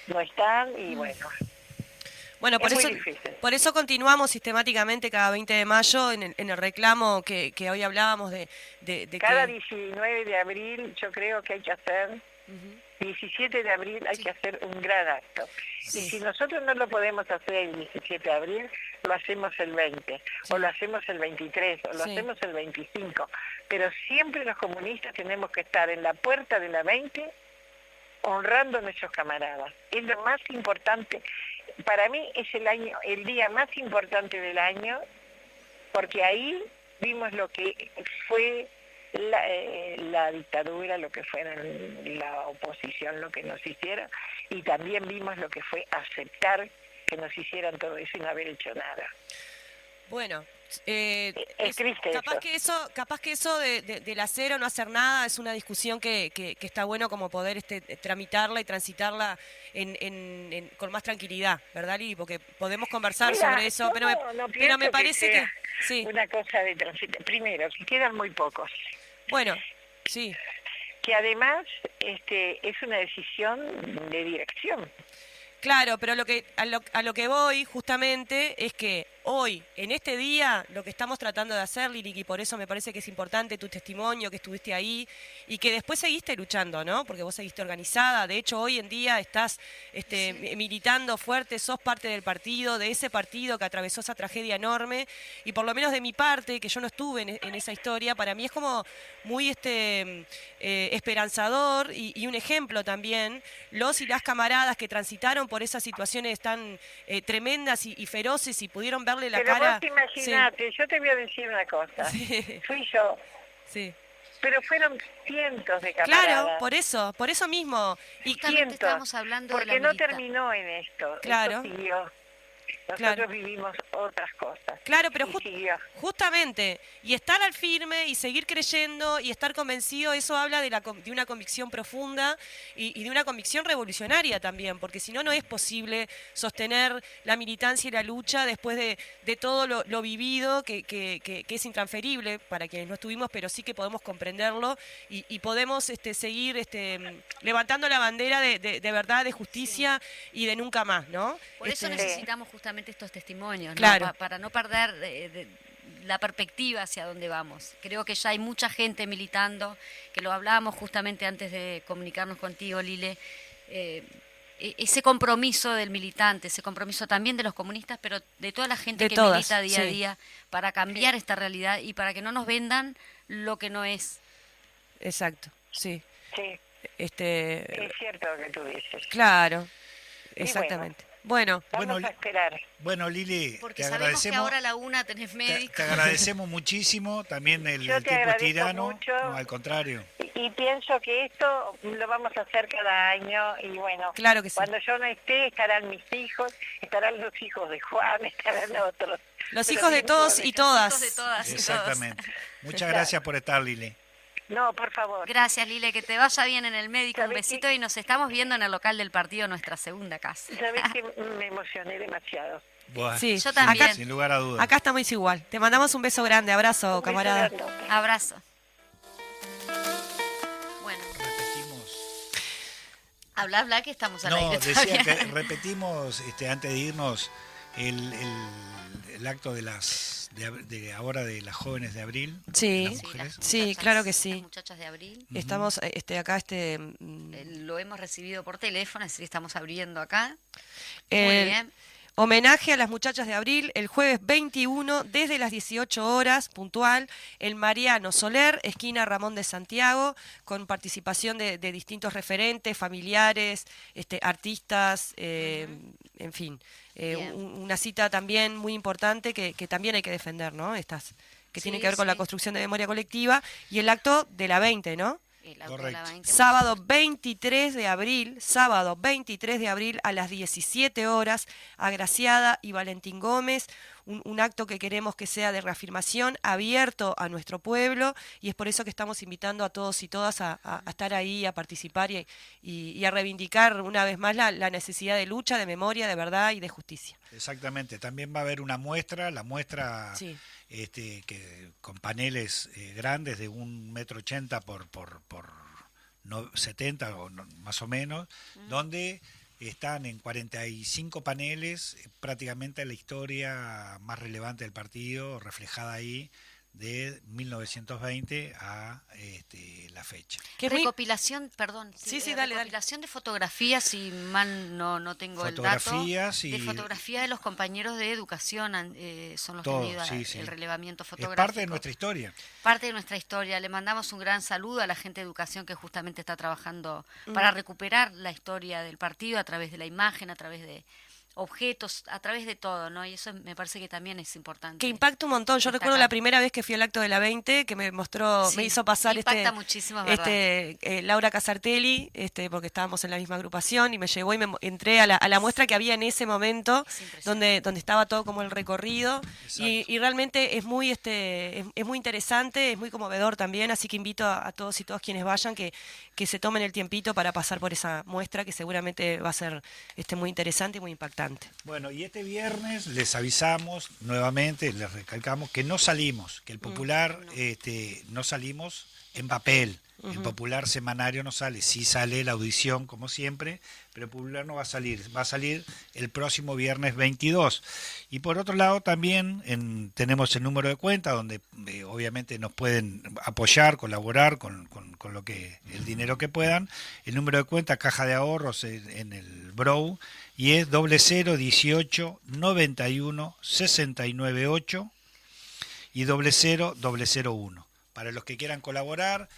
no están, y bueno. Bueno, por eso continuamos sistemáticamente cada 20 de mayo en el reclamo que hoy hablábamos de cada 19 de abril yo creo que hay que hacer... 17 de abril hay que hacer un gran acto. Y si nosotros no lo podemos hacer el 17 de abril, lo hacemos el 20, o lo hacemos el 23, o lo hacemos el 25. Pero siempre los comunistas tenemos que estar en la puerta de la 20 honrando a nuestros camaradas. Es lo más importante. Para mí es el día más importante del año, porque ahí vimos lo que fue la dictadura, lo que fue la oposición, lo que nos hicieron, y también vimos lo que fue aceptar que nos hicieran todo eso y no haber hecho nada. Bueno, es triste capaz que eso del hacer o no hacer nada es una discusión que está bueno como poder tramitarla y transitarla con más tranquilidad, ¿verdad, Lili? Porque podemos conversar sobre eso, pero me parece que una cosa de transitar. Primero, que quedan muy pocos. Bueno, sí. que además es una decisión de dirección. Claro, pero a lo que voy justamente es que hoy, en este día, lo que estamos tratando de hacer, Lili, y por eso me parece que es importante tu testimonio, que estuviste ahí y que después seguiste luchando, ¿no? Porque vos seguiste organizada, de hecho hoy en día estás militando fuerte, sos parte del partido, de ese partido que atravesó esa tragedia enorme, y por lo menos de mi parte, que yo no estuve en esa historia, para mí es como muy esperanzador y un ejemplo también, los y las camaradas que transitaron por esas situaciones tan tremendas y feroces y pudieron verle la cara. Pero vos imaginate, yo te voy a decir una cosa. Sí. Fui yo. Sí. Pero fueron cientos de camaradas. Claro, por eso mismo. Y cientos, estamos hablando porque de la no terminó en esto. Claro. Esto siguió. Nosotros vivimos otras cosas. Claro, pero justamente, y estar al firme y seguir creyendo y estar convencido, eso habla de una convicción profunda y de una convicción revolucionaria también, porque si no, no es posible sostener la militancia y la lucha después de todo lo vivido, que es intransferible para quienes no estuvimos, pero sí que podemos comprenderlo y podemos seguir levantando la bandera de verdad, de justicia y de nunca más, ¿no? Por eso necesitamos justamente estos testimonios, claro, ¿no? Para no perder la perspectiva hacia dónde vamos. Creo que ya hay mucha gente militando, que lo hablábamos justamente antes de comunicarnos contigo, Lile, ese compromiso del militante, ese compromiso también de los comunistas, pero de toda la gente que milita día a día para cambiar esta realidad y para que no nos vendan lo que no es. Exacto, sí. Sí. Es cierto lo que tú dices. Claro, exactamente. Bueno, vamos a esperar. Bueno, Lili, porque sabemos que ahora a la 1 tenés médico. Te agradecemos muchísimo, también el tiempo tirano, mucho, no, al contrario. Y pienso que esto lo vamos a hacer cada año y bueno, claro que sí. Cuando yo no esté estarán mis hijos, estarán los hijos de Juan, estarán otros. Los hijos de todos y todas. Exactamente. Muchas gracias por estar, Lili. No, por favor. Gracias, Lile, que te vaya bien en el médico. Un besito y nos estamos viendo en el local del partido, nuestra segunda casa. Sabés que me emocioné demasiado. Bueno, sí, yo también. Sin lugar a dudas. Acá estamos igual. Te mandamos un beso grande. Abrazo, camarada. Abrazo. Bueno. Repetimos. Habla, que estamos al aire. Decía que repetimos, antes de irnos, el acto de ahora de las jóvenes de abril. Sí, las mujeres. Sí, claro que sí. Las muchachas de abril. Estamos acá. Lo hemos recibido por teléfono, así que estamos abriendo acá. Muy bien. Homenaje a las muchachas de abril el jueves 21 desde las 18 horas, puntual, el Mariano Soler, esquina Ramón de Santiago, con participación de distintos referentes, familiares, artistas, en fin. Una cita también muy importante que también hay que defender, ¿no? Estas que tienen que ver con la construcción de memoria colectiva y el acto de la 20, ¿no? Sábado 23 de abril a las 17 horas, Agraciada y Valentín Gómez, un acto que queremos que sea de reafirmación, abierto a nuestro pueblo, y es por eso que estamos invitando a todos y todas a estar ahí, a participar y a reivindicar una vez más la necesidad de lucha, de memoria, de verdad y de justicia. Exactamente, también va a haber una muestra, sí. Que con paneles grandes de 1,80 m por 70 o más o menos, donde están en 45 paneles prácticamente la historia más relevante del partido reflejada ahí de 1920 a la fecha. Recopilación, perdón. Dale. Recopilación de fotografías, si mal no tengo el dato. De fotografía de los compañeros de educación, son los que han ido el relevamiento fotográfico. Es parte de nuestra historia. Parte de nuestra historia. Le mandamos un gran saludo a la gente de educación que justamente está trabajando para recuperar la historia del partido a través de la imagen, a través de objetos, a través de todo, ¿no? Y eso me parece que también es importante. Que impacta un montón. Yo recuerdo la primera vez que fui al acto de la 20, que me mostró, me hizo pasar muchísimo, Laura Casartelli, porque estábamos en la misma agrupación, y me llevó y me entré a la muestra que había en ese momento, donde estaba todo como el recorrido, y realmente es muy es muy interesante, es muy conmovedor también, así que invito a todos y todas quienes vayan que se tomen el tiempito para pasar por esa muestra, que seguramente va a ser muy interesante y muy impactante. Bueno, y este viernes les avisamos nuevamente, les recalcamos que no salimos, que el Popular no salimos en papel, El Popular semanario no sale, sí sale la audición como siempre, pero el Popular no va a salir el próximo viernes 22. Y por otro lado también tenemos el número de cuenta donde obviamente nos pueden apoyar, colaborar con lo que el dinero que puedan. El número de cuenta Caja de Ahorros en el Brou y es 0018 91 69 8 y 00001. Para los que quieran colaborar,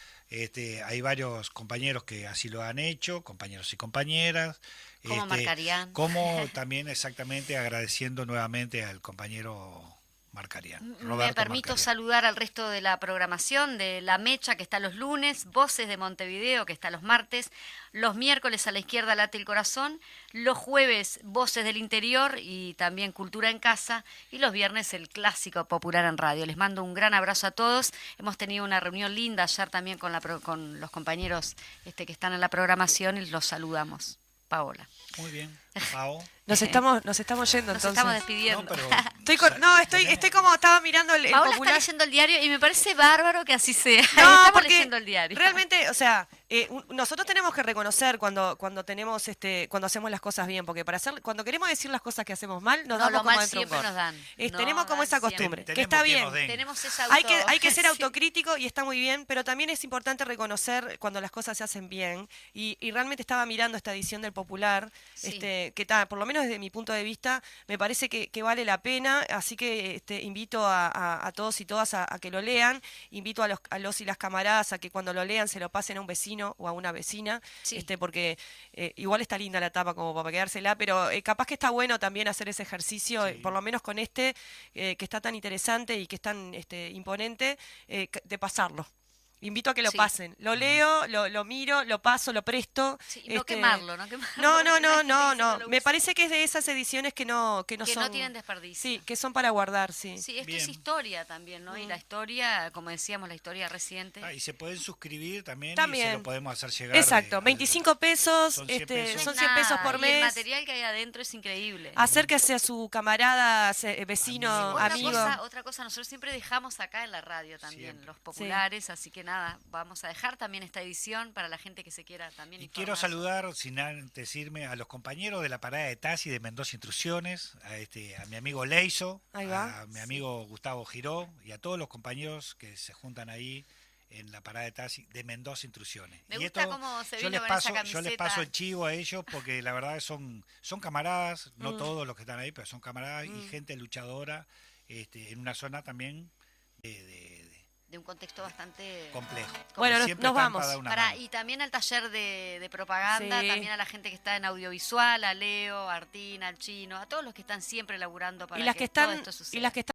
hay varios compañeros que así lo han hecho, compañeros y compañeras. ¿Cómo marcarían? Como también exactamente agradeciendo nuevamente al compañero Marcarián. Me permito saludar al resto de la programación de La Mecha, que está los lunes, Voces de Montevideo, que está los martes, los miércoles A la Izquierda Late el Corazón, los jueves Voces del Interior y también Cultura en Casa, y los viernes el Clásico Popular en Radio. Les mando un gran abrazo a todos. Hemos tenido una reunión linda ayer también con los compañeros que están en la programación y los saludamos. Paola. Muy bien, Pao. Nos estamos yendo entonces. Nos estamos despidiendo. Estoy como estaba mirando el Paola Popular. está leyendo el diario y me parece bárbaro que así sea. No, Estamos porque leyendo el diario. realmente, o sea, nosotros tenemos que reconocer cuando tenemos cuando hacemos las cosas bien, porque cuando queremos decir las cosas que hacemos mal, nos damos lo como mal dentro un siempre cor. nos dan. Tenemos como esa costumbre, que está bien. Tenemos esa Hay que ser sí. autocrítico y está muy bien, pero también es importante reconocer cuando las cosas se hacen bien. Y realmente estaba mirando esta edición del Popular, Sí. que por lo menos desde mi punto de vista, me parece que vale la pena, así que invito a todos y todas a que lo lean, invito a los y las camaradas a que cuando lo lean se lo pasen a un vecino o a una vecina, Sí. porque igual está linda la tapa como para quedársela, pero capaz que está bueno también hacer ese ejercicio, Sí. por lo menos con que está tan interesante y que es tan imponente, de pasarlo. Invito a que lo Sí. pasen. Lo leo, lo miro, lo paso, lo presto. Sí, no quemarlo, no quemarlo. No. Me parece que es de esas ediciones que no que son... no tienen desperdicio. Sí, que son para guardar, sí. Sí, esto Bien. es historia también, ¿no? Y la historia, como decíamos, la historia reciente. Y se pueden suscribir también, y También. se lo podemos hacer llegar. Exacto, 25 pesos, son 100 pesos. son 100 pesos por Y el mes. material que hay adentro es increíble. Acérquese a su camarada, vecino, amigo. Otra cosa, nosotros siempre dejamos acá en la radio también Siempre. los populares, así que nada, vamos a dejar también esta edición para la gente que se quiera también Y informar. quiero saludar, sin antes irme, a los compañeros de la parada de taxi de Mendoza Intrusiones, a mi amigo Leiso, Ahí va. a mi amigo Gustavo Giró y a todos los compañeros que se juntan ahí en la parada de taxi de Mendoza Intrusiones. Me Y gusta esto, cómo se yo vino les con esa paso, yo les camiseta. paso el chivo a ellos porque la verdad son camaradas, no todos los que están ahí, pero son camaradas y gente luchadora en una zona también De un contexto bastante complejo. Bueno, Siempre nos están vamos. para dar una Para, mano. y también al taller de propaganda, Sí. también a la gente que está en audiovisual, a Leo, a Artina, al Chino, a todos los que están siempre laburando para Y las que que todo están esto suceda. y las que están